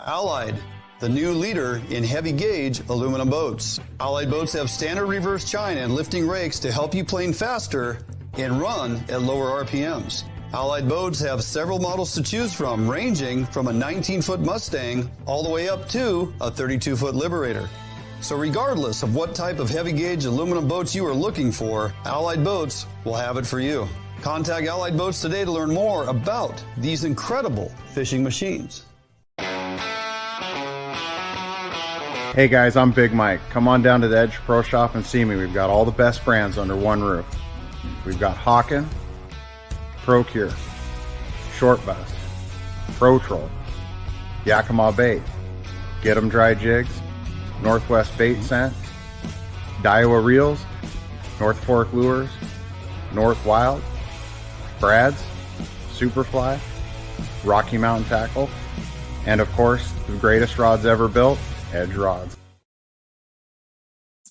Allied, the new leader in heavy gauge aluminum boats. Allied boats have standard reverse chine and lifting rakes to help you plane faster and run at lower RPMs. Allied boats have several models to choose from, ranging from a 19-foot Mustang all the way up to a 32-foot Liberator. So regardless of what type of heavy gauge aluminum boats you are looking for, Allied Boats will have it for you. Contact Allied Boats today to learn more about these incredible fishing machines. Hey guys, I'm Big Mike. Come on down to the Edge Pro Shop and see me. We've got all the best brands under one roof. We've got Hawken, Procure, Short Bass, Pro Troll, Yakima Bait, Get 'em Dry Jigs, Northwest Bait Scent, Daiwa Reels, North Fork Lures, North Wild, Brad's, Superfly, Rocky Mountain Tackle, and of course, the greatest rods ever built, Edge Rods.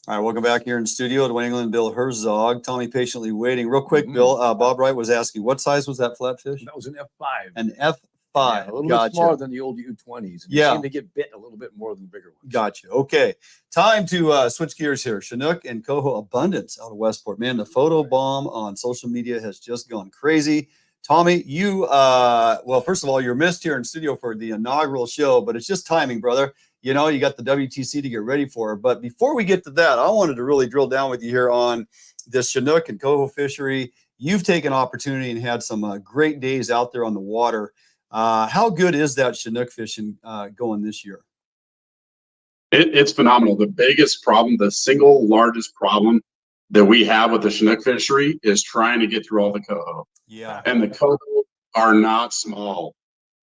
All right, welcome back here in studio to New England, Bill Herzog. Tommy patiently waiting. Real quick, Bill, Bob Wright was asking, what size was that flatfish? That was an F5. An F5. 5. Yeah, a little Gotcha. bit smaller than the old U20s. And Yeah. They seem to get bit a little bit more than bigger ones. Gotcha. Okay. Time to switch gears here. Chinook and Coho abundance out of Westport. Man, the photo bomb on social media has just gone crazy. Tommy, you, well, first of all, you're missed here in studio for the inaugural show, but it's just timing, brother. You know, you got the WTC to get ready for. But before we get to that, I wanted to really drill down with you here on this Chinook and Coho fishery. You've taken opportunity and had some great days out there on the water. How good is that Chinook fishing going this year? It's phenomenal. The biggest problem, the single largest problem that we have with the Chinook fishery is trying to get through all the coho. Yeah. And the coho are not small.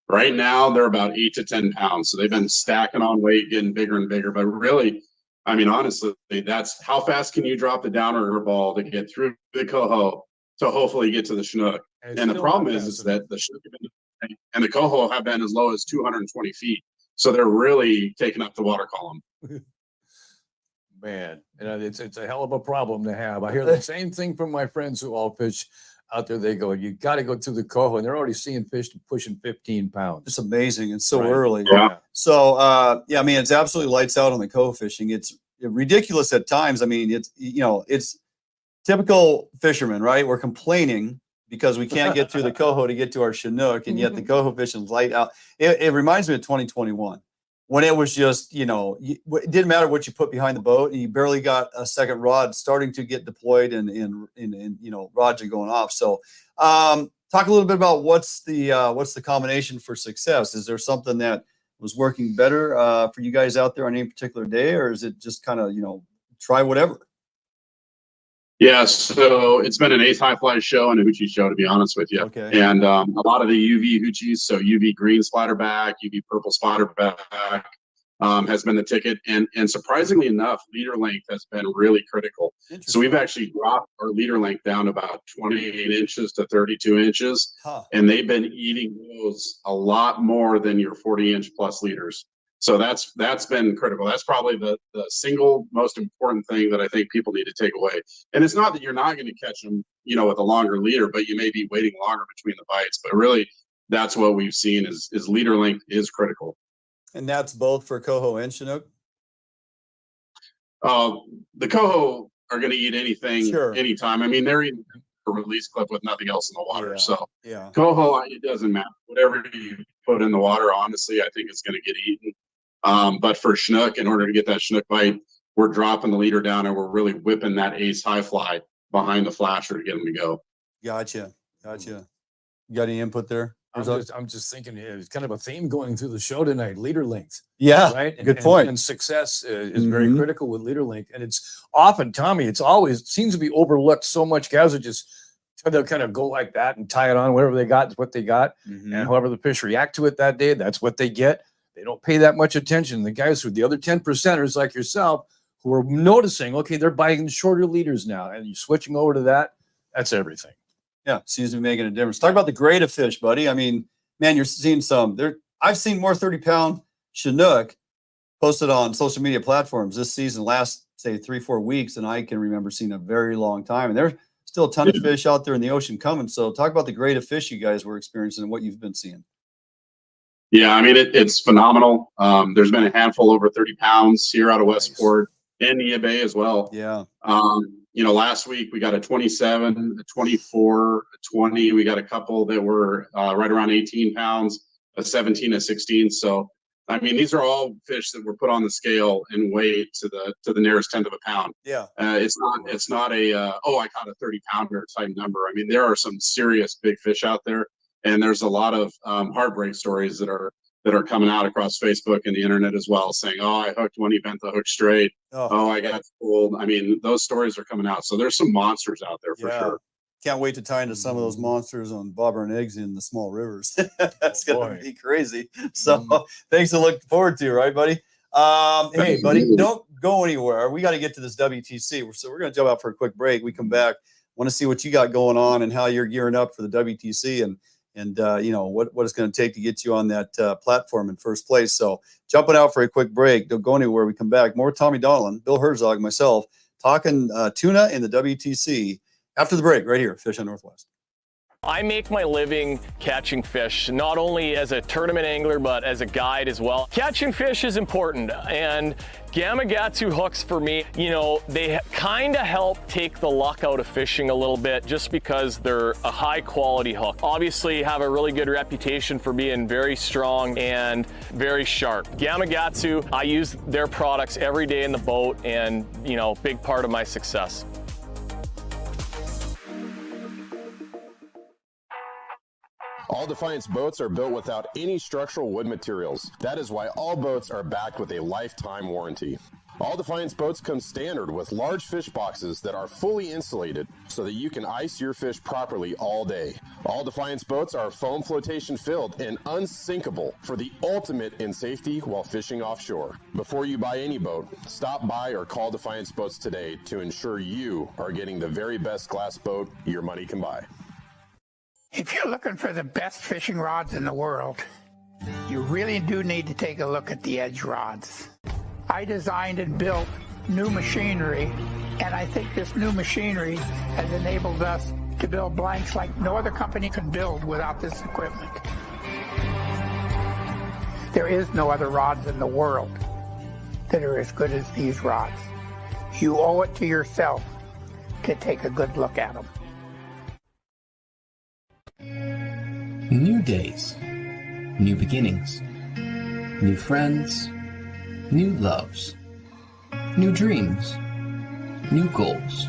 Right now, they're about 8 to 10 pounds. So they've been stacking on weight, getting bigger and bigger. But really, I mean, honestly, that's how fast can you drop the downer ball to get through the coho to hopefully get to the Chinook. And the problem is that the Chinook and the coho have been as low as 220 feet. So they're really taking up the water column. Man, it's a hell of a problem to have. I hear the same thing from my friends who all fish out there. They go, you got to go to the coho, and they're already seeing fish pushing 15 pounds. It's amazing. It's so Right. early. Yeah. So, yeah, I mean, it's absolutely lights out on the coho fishing. It's ridiculous at times. I mean, it's typical fishermen, right? We're complaining because we can't get through the coho to get to our Chinook, and yet the coho fishing's light out. It reminds me of 2021 when it was just, it didn't matter what you put behind the boat, and you barely got a second rod starting to get deployed and rods are going off. So, talk a little bit about what's the combination for success. Is there something that was working better for you guys out there on any particular day, or is it just kind of, try whatever? Yeah, so it's been an ace high fly show and a hoochie show, to be honest with you. Okay. And a lot of the UV hoochies, so UV green splatterback, UV purple splatterback, has been the ticket. And surprisingly enough, leader length has been really critical. So we've actually dropped our leader length down about 28 inches to 32 inches. Huh. And they've been eating those a lot more than your 40-inch plus leaders. So that's been critical. That's probably the single most important thing that I think people need to take away. And it's not that you're not going to catch them, with a longer leader, but you may be waiting longer between the bites. But really, that's what we've seen is leader length is critical. And that's both for coho and Chinook? The coho are going to eat anything, Sure. anytime. I mean, they're eating a release clip with nothing else in the water. Yeah. So Yeah. coho, it doesn't matter. Whatever you put in the water, honestly, I think it's going to get eaten. But for Chinook, in order to get that Chinook bite, we're dropping the leader down and we're really whipping that ace high fly behind the flasher to get them to go. Gotcha. You got any input there? I'm just thinking it's kind of a theme going through the show tonight. Leader length. Yeah. Right. Good point. And success is very critical with leader length. And it's often, Tommy, it seems to be overlooked so much. Guys are just, they'll kind of go like that and tie it on. Whatever they got is what they got. And however the fish react to it that day, that's what they get. They don't pay that much attention. The guys who the other 10%ers like yourself who are noticing, okay, they're buying shorter leaders now, and you're switching over to that. That's everything. Yeah, seems to be making a difference. Talk about the grade of fish, buddy. I mean, man, you're seeing some there. I've seen more 30-pound Chinook posted on social media platforms this season, last, say, 3-4 weeks, than I can remember seeing a very long time. And there's still a ton of fish out there in the ocean coming. So talk about the grade of fish you guys were experiencing and what you've been seeing. Yeah, I mean, it's phenomenal. There's been a handful over 30 pounds here out of Westport and Nia Bay as well. Yeah. Last week we got a 27, a 24, a 20. We got a couple that were right around 18 pounds, a 17, a 16. So, I mean, these are all fish that were put on the scale and weighed to the nearest tenth of a pound. Yeah. It's not a I caught a 30-pounder type number. I mean, there are some serious big fish out there. And there's a lot of heartbreak stories that are coming out across Facebook and the internet as well, saying, "Oh, I hooked one, he bent the hook straight. Oh, I got pulled." I mean, those stories are coming out. So there's some monsters out there for sure. Can't wait to tie into some of those monsters on bobber and eggs in the small rivers. That's gonna be crazy. So thanks to look forward to, right, buddy? Hey, buddy, don't go anywhere. We got to get to this WTC. So we're gonna jump out for a quick break. We come back. Want to see what you got going on and how you're gearing up for the WTC and what it's going to take to get you on that platform in first place. So jumping out for a quick break. Don't go anywhere. We come back. More Tommy Donelon, Bill Herzog, myself, talking tuna in the WTC after the break right here, Fish on Northwest. I make my living catching fish, not only as a tournament angler, but as a guide as well. Catching fish is important, and Gamakatsu hooks for me, you know, they kind of help take the luck out of fishing a little bit just because they're a high quality hook. Obviously have a really good reputation for being very strong and very sharp. Gamakatsu, I use their products every day in the boat and, you know, big part of my success. All Defiance boats are built without any structural wood materials. That is why all boats are backed with a lifetime warranty. All Defiance boats come standard with large fish boxes that are fully insulated so that you can ice your fish properly all day. All Defiance boats are foam flotation filled and unsinkable for the ultimate in safety while fishing offshore. Before you buy any boat, stop by or call Defiance Boats today to ensure you are getting the very best glass boat your money can buy. If you're looking for the best fishing rods in the world, you really do need to take a look at the edge rods. I designed and built new machinery, and I think this new machinery has enabled us to build blanks like no other company can build without this equipment. There is no other rods in the world that are as good as these rods. You owe it to yourself to take a good look at them. New days, new beginnings, new friends, new loves, new dreams, new goals,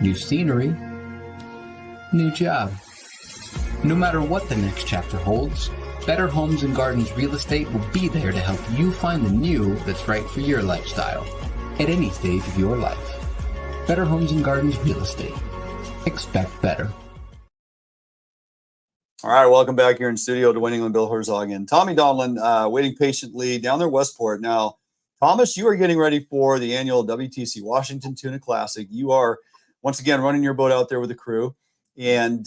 new scenery, new job. No matter what the next chapter holds, Better Homes and Gardens Real Estate will be there to help you find the new that's right for your lifestyle at any stage of your life. Better Homes and Gardens Real Estate. Expect better. All right, welcome back here in studio to Winning with Bill Herzog and Tommy Donlin, waiting patiently down there Westport. Now, Thomas, you are getting ready for the annual WTC Washington Tuna Classic. You are once again running your boat out there with the crew, and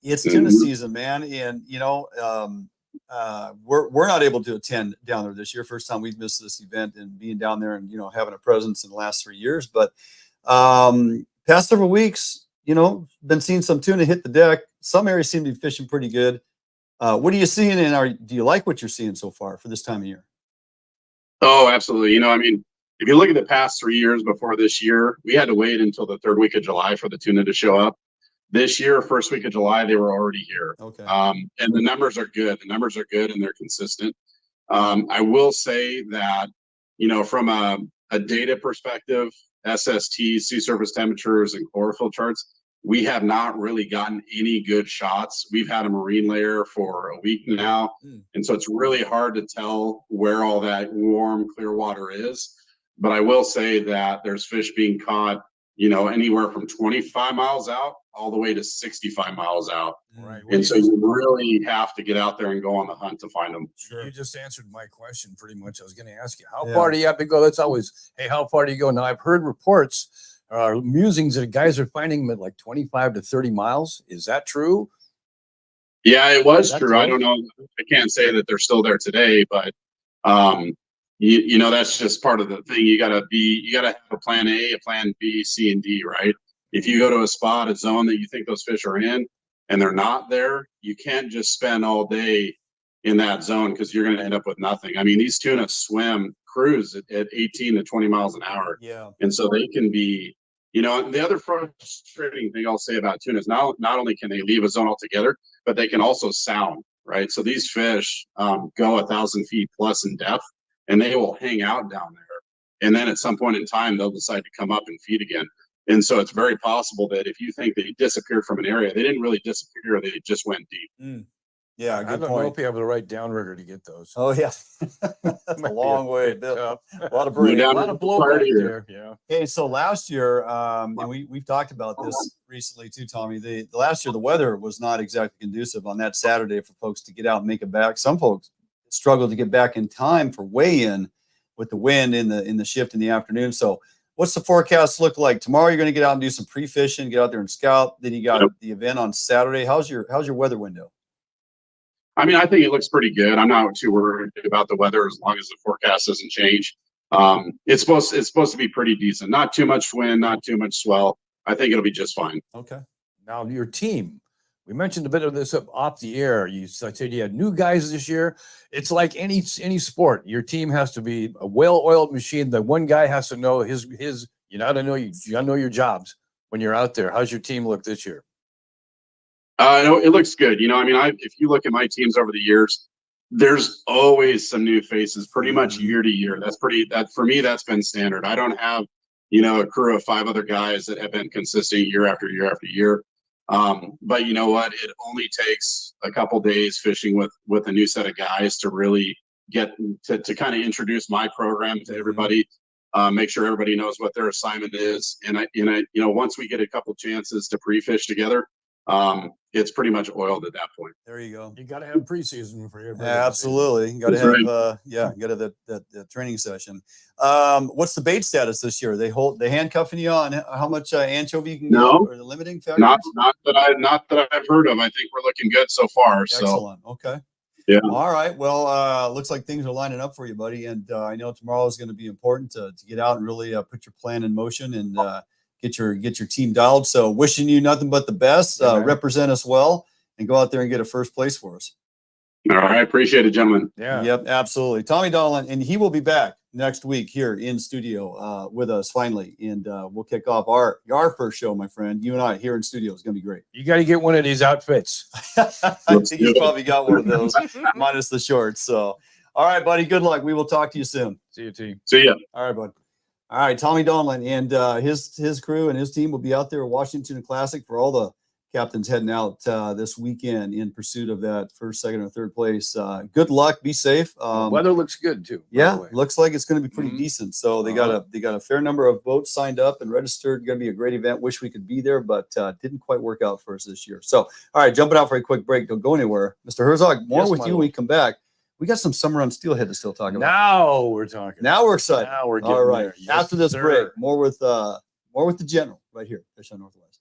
it's tuna season, man. And you know, we're not able to attend down there this year. First time we've missed this event and being down there and having a presence in the last 3 years. But past several weeks, been seeing some tuna hit the deck. Some areas seem to be fishing pretty good. What are you seeing, and do you like what you're seeing so far for this time of year? Oh, absolutely. I mean, if you look at the past 3 years before this year, we had to wait until the third week of July for the tuna to show up. This year, first week of July, they were already here. Okay. And the numbers are good. The numbers are good and they're consistent. I will say that, from a data perspective, SST, sea surface temperatures, and chlorophyll charts, we have not really gotten any good shots. We've had a marine layer for a week now. And so it's really hard to tell where all that warm, clear water is. But I will say that there's fish being caught, anywhere from 25 miles out all the way to 65 miles out. Right. And so you really have to get out there and go on the hunt to find them. Sure. You just answered my question pretty much. I was going to ask you, how far do you have to go? That's always, hey, how far do you go? Now, I've heard reports, musings that guys are finding them at like 25 to 30 miles. Is that true? Yeah, it was true. I don't know. I can't say that they're still there today, but that's just part of the thing. You gotta have a plan A, a plan B, C, and D, right? If you go to a spot, a zone that you think those fish are in, and they're not there, you can't just spend all day in that zone because you're going to end up with nothing. I mean, these tuna cruise at 18 to 20 miles an hour. Yeah. And so they can be, and the other frustrating thing I'll say about tuna is not only can they leave a zone altogether, but they can also sound, right? So these fish go 1,000 feet plus in depth, and they will hang out down there. And then at some point in time, they'll decide to come up and feed again. And so it's very possible that if you think they disappeared from an area, they didn't really disappear. They just went deep. Yeah, I don't know if you have the right downrigger to get those. Oh, yeah. That's a long way. A lot of brain. A lot of blowback there. Yeah. Okay, so last year, and we've talked about this recently too, Tommy. The last year, the weather was not exactly conducive on that Saturday for folks to get out and make it back. Some folks struggled to get back in time for weigh-in with the wind in the shift in the afternoon. So what's the forecast look like? Tomorrow you're going to get out and do some pre-fishing, get out there and scout. Then you got the event on Saturday. How's your weather window? I mean, I think it looks pretty good. I'm not too worried about the weather as long as the forecast doesn't change. It's supposed to be pretty decent. Not too much wind, not too much swell. I think it'll be just fine. Okay. Now, your team, we mentioned a bit of this off the air. I said you had new guys this year. It's like any sport. Your team has to be a well-oiled machine. The one guy has to know his. You gotta know your jobs when you're out there. How's your team look this year? It looks good. You know, I mean, if you look at my teams over the years, there's always some new faces pretty much year to year. That for me, that's been standard. I don't have, you know, a crew of 5 other guys that have been consistent year after year after year. But you know what? It only takes a couple days fishing with a new set of guys to really get to kind of introduce my program to everybody, make sure everybody knows what their assignment is. And you know, once we get a couple chances to pre-fish together, it's pretty much oiled at that point. There you go. You got to have preseason for everybody. Absolutely. You got to have, you got to have that training session. What's the bait status this year? They handcuffing you on how much anchovy you can get, or the limiting factor? Not that I've heard of. I think we're looking good so far. Excellent. Okay. Yeah. All right. Well, looks like things are lining up for you, buddy. And I know tomorrow is going to be important to get out and really put your plan in motion and get your team dialed. So wishing you nothing but the best. Represent us well and go out there and get a first place for us. All right. Appreciate it, gentlemen. Yeah. Yep. Absolutely. Tommy Donlan, and he will be back next week here in studio with us finally. And we'll kick off our first show, my friend. You and I here in studio is going to be great. You got to get one of these outfits. I think he's probably got one of those minus the shorts. So, all right, buddy. Good luck. We will talk to you soon. See you, team. See ya. All right, bud. All right, Tommy Donlan and his crew and his team will be out there at Washington Classic for all the captains heading out this weekend in pursuit of that first, second, or third place. Good luck. Be safe. Weather looks good too. Yeah, looks like it's going to be pretty decent. So they got a fair number of boats signed up and registered. Going to be a great event. Wish we could be there, but didn't quite work out for us this year. So, all right, jumping out for a quick break. Don't go anywhere, Mr. Herzog. More with you when we come back. We got some summer on steelhead to still talk about. Now we're talking. Now we're excited. Now we're getting all right. there. Yes, After this sir. break, more with the general right here, Fish on Northwest.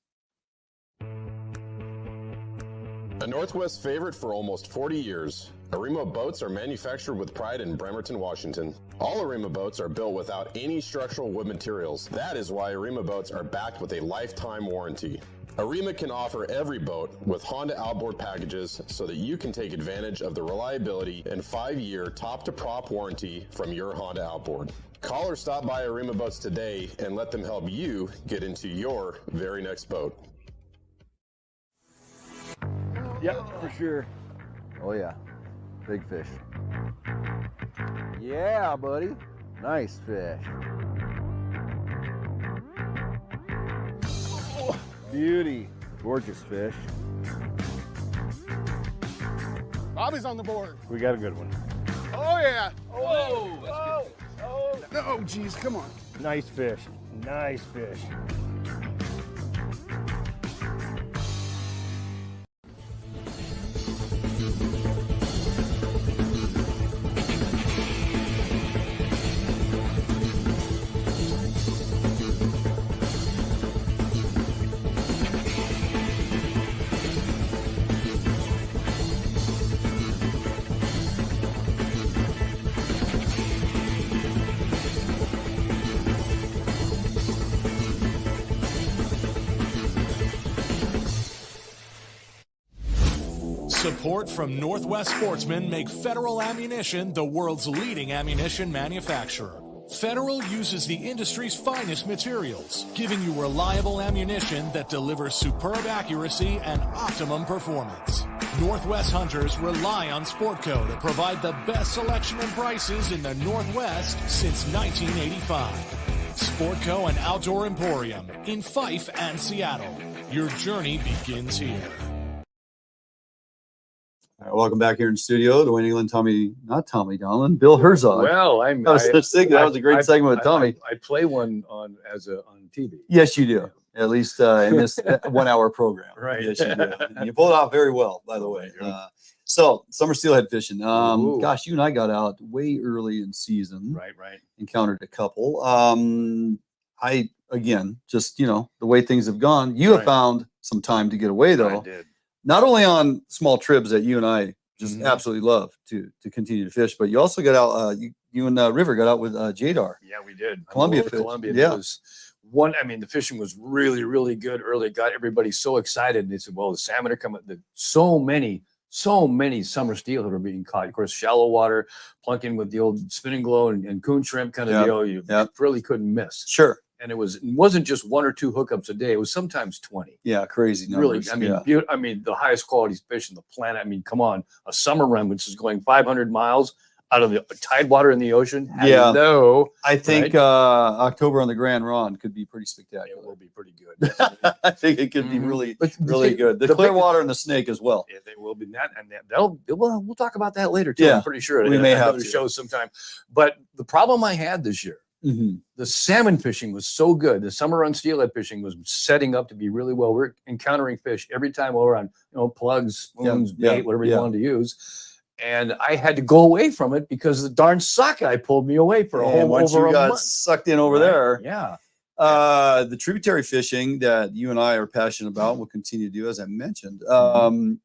A Northwest favorite for almost 40 years, Arima boats are manufactured with pride in Bremerton, Washington. All Arima boats are built without any structural wood materials. That is why Arima boats are backed with a lifetime warranty. Arima can offer every boat with Honda outboard packages so that you can take advantage of the reliability and 5-year top-to-prop warranty from your Honda outboard. Call or stop by Arima Boats today and let them help you get into your very next boat. Yep, for sure. Oh yeah, big fish. Yeah, buddy. Nice fish. Oh, beauty. Gorgeous fish. Bobby's on the board. We got a good one. Oh, yeah. Oh, no, geez, come on. Nice fish. Nice fish. Support from Northwest Sportsmen make Federal Ammunition the world's leading ammunition manufacturer. Federal uses the industry's finest materials, giving you reliable ammunition that delivers superb accuracy and optimum performance. Northwest hunters rely on Sportco to provide the best selection and prices in the Northwest since 1985. Sportco and Outdoor Emporium in Fife and Seattle. Your journey begins here. All right, welcome back here in studio. The Wayne England, not Tommy Donlan, Bill Herzog. Well, that was a great segment with Tommy. I play one on TV. Yes, you do. At least in this 1 hour program. Right. Yes, you do. And you pulled it off very well, by the way. So summer steelhead fishing. Gosh, you and I got out way early in season. Right. Encountered a couple. I again, just the way things have gone. You have found some time to get away though. I did. Not only on small trips that you and I just absolutely love to continue to fish, but you also got out. You and River got out with Jadar. Yeah, we did. Columbia fish. Columbia. Yeah. It the fishing was really, really good early. Got everybody so excited. And they said, well, the salmon are coming. So many summer steelhead are being caught. Of course, shallow water, plunking with the old spinning glow and coon shrimp kind of deal. You really couldn't miss. Sure. And it wasn't just 1 or 2 hookups a day. It was sometimes 20. Yeah, crazy numbers. Really, I mean, the highest quality fish on the planet. I mean, come on, a summer run, which is going 500 miles out of the tidewater in the ocean. Hello. I think October on the Grand Ron could be pretty spectacular. It will be pretty good. I think it could be really good. The Clearwater and the Snake as well. Yeah, they will be that, and we'll talk about that later too. Yeah, I'm pretty sure we may have to show sometime. But the problem I had this year, the salmon fishing was so good. The summer run steelhead fishing was setting up to be really well. We're encountering fish every time we were on, plugs, spoons, bait, whatever you wanted to use. And I had to go away from it because the darn sockeye pulled me away for a once over you a got month. sucked in over there. Yeah. The tributary fishing that you and I are passionate about, we'll continue to do, as I mentioned. And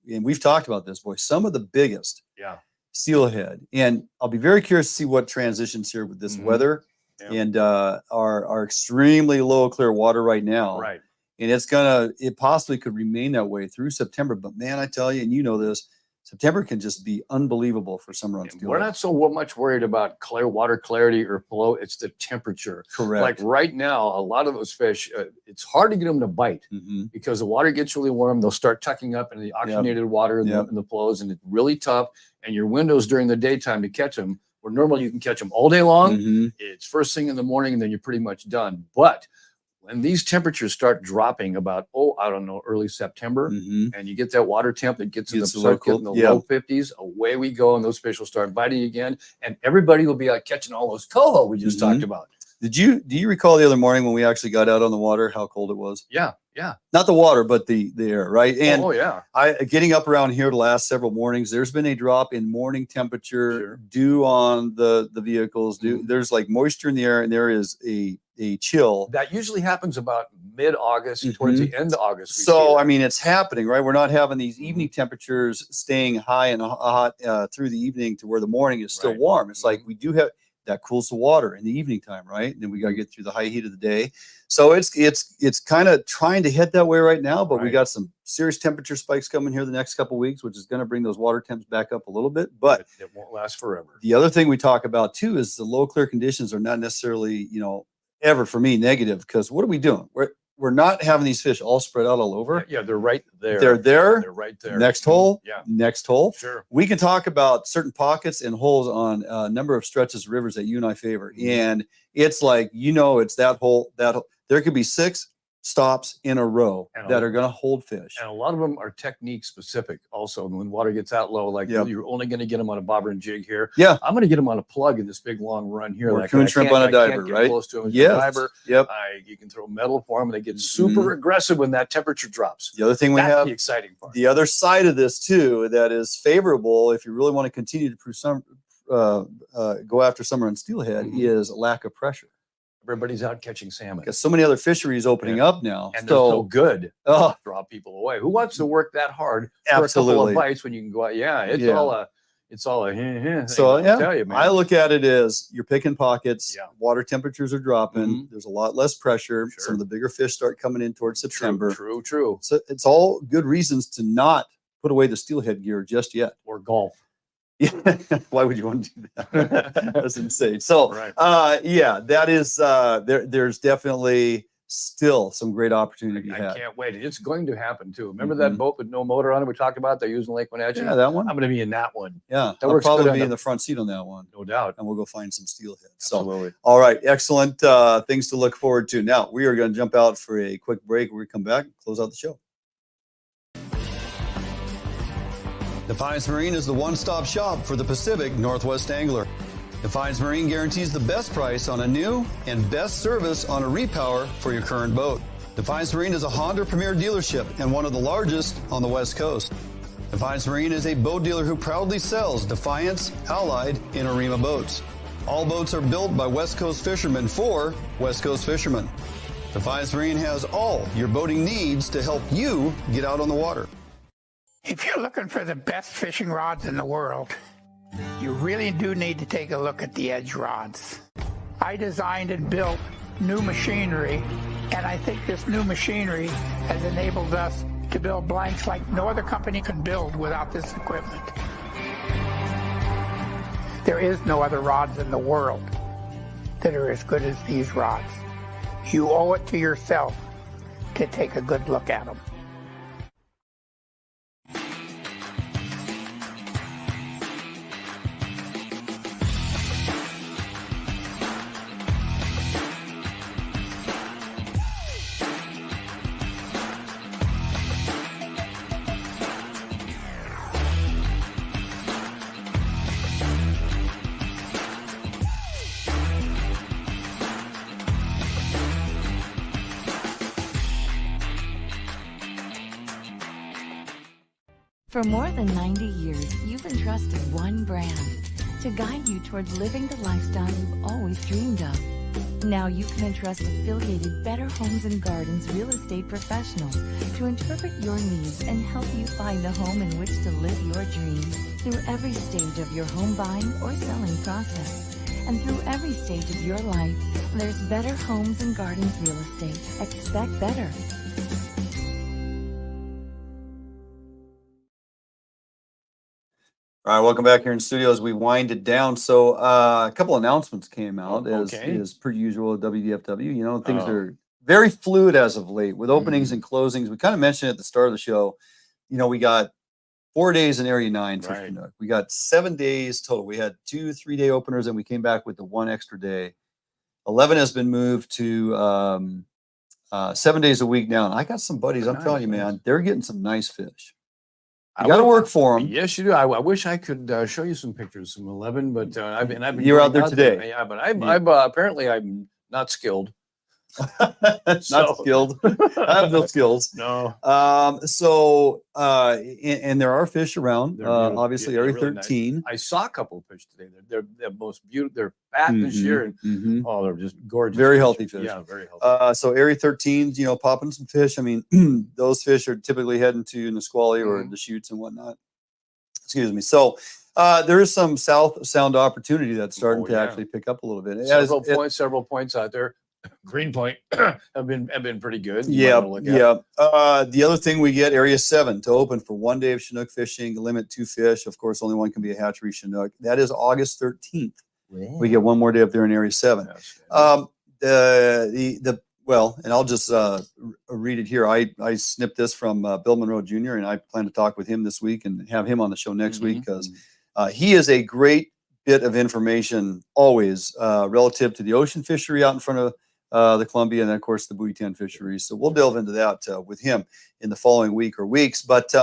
we've talked about this, boy. Some of the biggest steelhead, and I'll be very curious to see what transitions here with this weather and our extremely low clear water right now. Right. And it possibly could remain that way through September. But man, I tell you, and you know this, September can just be unbelible for summer on steelhead. We're not so much worried about clear water clarity or flow. It's the temperature. Correct. Like right now, a lot of those fish, it's hard to get them to bite because the water gets really warm. They'll start tucking up into the oxygenated water in the flows, and it's really tough. And your windows during the daytime to catch them, where normally you can catch them all day long, it's first thing in the morning, and then you're pretty much done. But when these temperatures start dropping about, early September, and you get that water temp that gets in the low 50s, away we go, and those fish will start biting again, and everybody will be out catching all those coho we just talked about. Do you recall the other morning when we actually got out on the water, how cold it was? Yeah. Not the water, but the air, right? And getting up around here the last several mornings, there's been a drop in morning temperature due on the vehicles. There's like moisture in the air, and there is a chill. That usually happens about mid-August, towards the end of August. So, I mean, it's happening, right? We're not having these evening temperatures staying high and hot through the evening to where the morning is still warm. It's like we do have that cools the water in the evening time, right? And then we got to get through the high heat of the day. So it's kind of trying to head that way right now, but we got some serious temperature spikes coming here the next couple of weeks, which is going to bring those water temps back up a little bit, but it won't last forever. The other thing we talk about too is the low clear conditions are not necessarily, ever for me negative, because what are we doing? We're not having these fish all spread out all over. Yeah, they're right there. They're there. They're right there. Next hole. Yeah. Next hole. Sure. We can talk about certain pockets and holes on a number of stretches of rivers that you and I favor. And it's like, it's that hole. There could be 6 stops in a row that are going to hold fish. And a lot of them are technique specific also. When water gets out low, like you're only going to get them on a bobber and jig here. Yeah. I'm going to get them on a plug in this big long run here. Or coon shrimp on a diver, right? Close to them with yes. a diver. Yep. You can throw metal for them. They get super aggressive when that temperature drops. The other thing That's the exciting part. The other side of this too, that is favorable if you really want to continue to go after summer on steelhead, is lack of pressure. Everybody's out catching salmon. Because so many other fisheries opening up now. And they're so good. Draw people away. Who wants to work that hard for a couple of bites when you can go out? Yeah, it's all a So I'll tell you, man. I look at it as you're picking pockets. Water temperatures are dropping. There's a lot less pressure. Some of the bigger fish start coming in towards September. True. So it's all good reasons to not put away the steelhead gear just yet. Or golf. Yeah. Why would you want to do that? That's insane. So, that is, there's definitely still some great opportunity. I can't wait. It's going to happen too. Remember that boat with no motor on it we talked about? They're using Lake Wenatchee. Yeah, that one. I'm going to be in that one. Yeah, I'll probably be in the front seat on that one. No doubt. And we'll go find some steelhead. Absolutely. So, all right, excellent things to look forward to. Now, we are going to jump out for a quick break. When we come back, close out the show. Defiance Marine is the one-stop shop for the Pacific Northwest angler. Defiance Marine guarantees the best price on a new and best service on a repower for your current boat. Defiance Marine is a Honda Premier dealership and one of the largest on the West Coast. Defiance Marine is a boat dealer who proudly sells Defiance, Allied, and Arima boats. All boats are built by West Coast fishermen for West Coast fishermen. Defiance Marine has all your boating needs to help you get out on the water. If you're looking for the best fishing rods in the world, you really do need to take a look at the Edge rods. I designed and built new machinery, and I think this new machinery has enabled us to build blanks like no other company can build without this equipment. There is no other rods in the world that are as good as these rods. You owe it to yourself to take a good look at them. For more than 90 years, you've entrusted one brand to guide you towards living the lifestyle you've always dreamed of. Now you can entrust affiliated Better Homes and Gardens real estate professionals to interpret your needs and help you find a home in which to live your dreams through every stage of your home buying or selling process. And through every stage of your life, there's Better Homes and Gardens real estate. Expect better. All right, welcome back here in studio as we wind it down. So a couple announcements came out as per usual, WDFW. You know, things are very fluid as of late with openings and closings. We kind of mentioned at the start of the show, you know, we got 4 days in Area 9 for Chinook. We got 7 days total. We had 2 3-day openers and we came back with the 1 extra day. 11 has been moved to 7 days a week now. And I got some buddies, I'm telling you, man, they're getting some nice fish. You got to work for them. Yes, you do. I wish I could show you some pictures from 11, but I've been. You're out there today. Yeah, but apparently I'm not skilled. Not skilled. I have no skills. No. And there are fish around. Obviously, Area 13. Nice. I saw a couple of fish today. They're most beautiful. They're fat this year, and they're just gorgeous. Very healthy fish. Yeah, very healthy. So Area 13, you know, popping some fish. I mean, those fish are typically heading to Nisqually or the chutes and whatnot. Excuse me. So there is some south sound opportunity that's starting to actually pick up a little bit. Several points out there. Green Point have been pretty good. The other thing, we get Area 7 to open for 1 day of Chinook fishing, limit 2 fish. Of course, only one can be a hatchery Chinook. That is August 13th. Yeah. We get 1 more day up there in Area 7. Well, and I'll just read it here. I snipped this from Bill Monroe Jr. and I plan to talk with him this week and have him on the show next week because he is a great bit of information always relative to the ocean fishery out in front of the Columbia, and then of course the buoy 10 fisheries. So we'll delve into that with him in the following week or weeks. But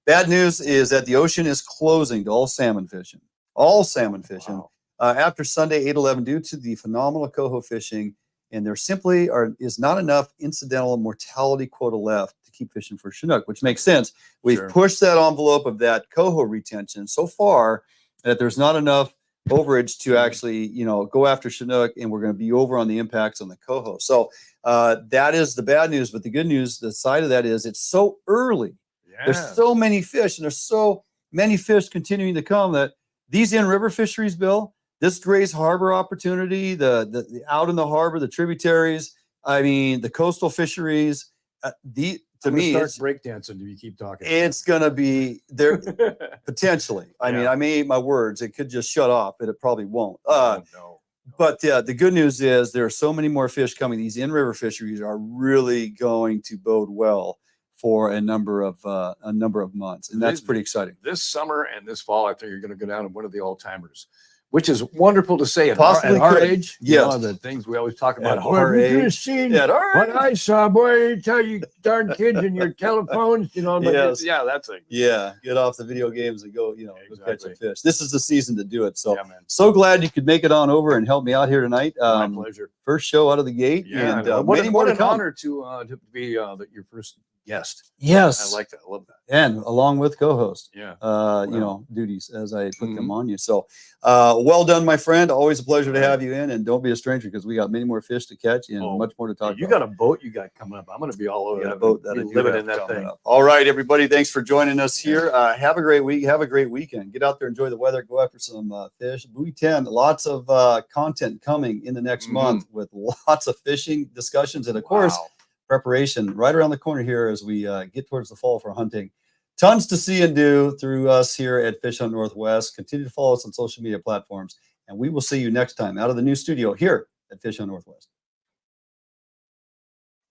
bad news is that the ocean is closing to all salmon fishing. All salmon fishing after Sunday 8/11 due to the phenomenal coho fishing, and there simply is not enough incidental mortality quota left to keep fishing for Chinook, which makes sense. We've pushed that envelope of that coho retention so far that there's not enough overage to actually, you know, go after Chinook, and we're going to be over on the impacts on the coho. So that is the bad news. But the good news, the side of that is it's so early. There's so many fish, and there's so many fish continuing to come that these in-river fisheries, Bill, this Gray's Harbor opportunity, the out in the harbor, the tributaries, I mean, the coastal fisheries, to me, start breakdancing if you keep talking. It's gonna be there potentially. I mean, I may eat my words. It could just shut off, but it probably won't. No. But the good news is there are so many more fish coming. These in-river fisheries are really going to bode well for a number of months, and that's pretty exciting. This summer and this fall, I think you're going to go down in one of the all-timers, which is wonderful to say at our age. Yes. You know, the things we always talk about. At our age. What I saw, boy, tell you darn kids in your telephones, you know. But that's it. Yeah, get off the video games and go, you know, go catch some fish. This is the season to do it. So, so glad you could make it on over and help me out here tonight. My pleasure. First show out of the gate. Yeah, and what an honor to be your first guest. Yes. I like that. I love that. And along with co-host, Yeah. you know, duties as I put them on you. So, well done, my friend. Always a pleasure to have you in, and don't be a stranger because we got many more fish to catch and much more to talk You about. got a boat you got coming up. I'm going to be all over You got that a boat that be I do living have in that coming thing. up. All right, everybody. Thanks for joining us here. Have a great week. Have a great weekend. Get out there, enjoy the weather, go after some fish. Buoy 10, lots of content coming in the next month with lots of fishing discussions and, of course, preparation right around the corner here as we get towards the fall for hunting. Tons to see and do through us here at Fish Hunt Northwest. Continue to follow us on social media platforms, and we will see you next time out of the new studio here at Fish Hunt Northwest.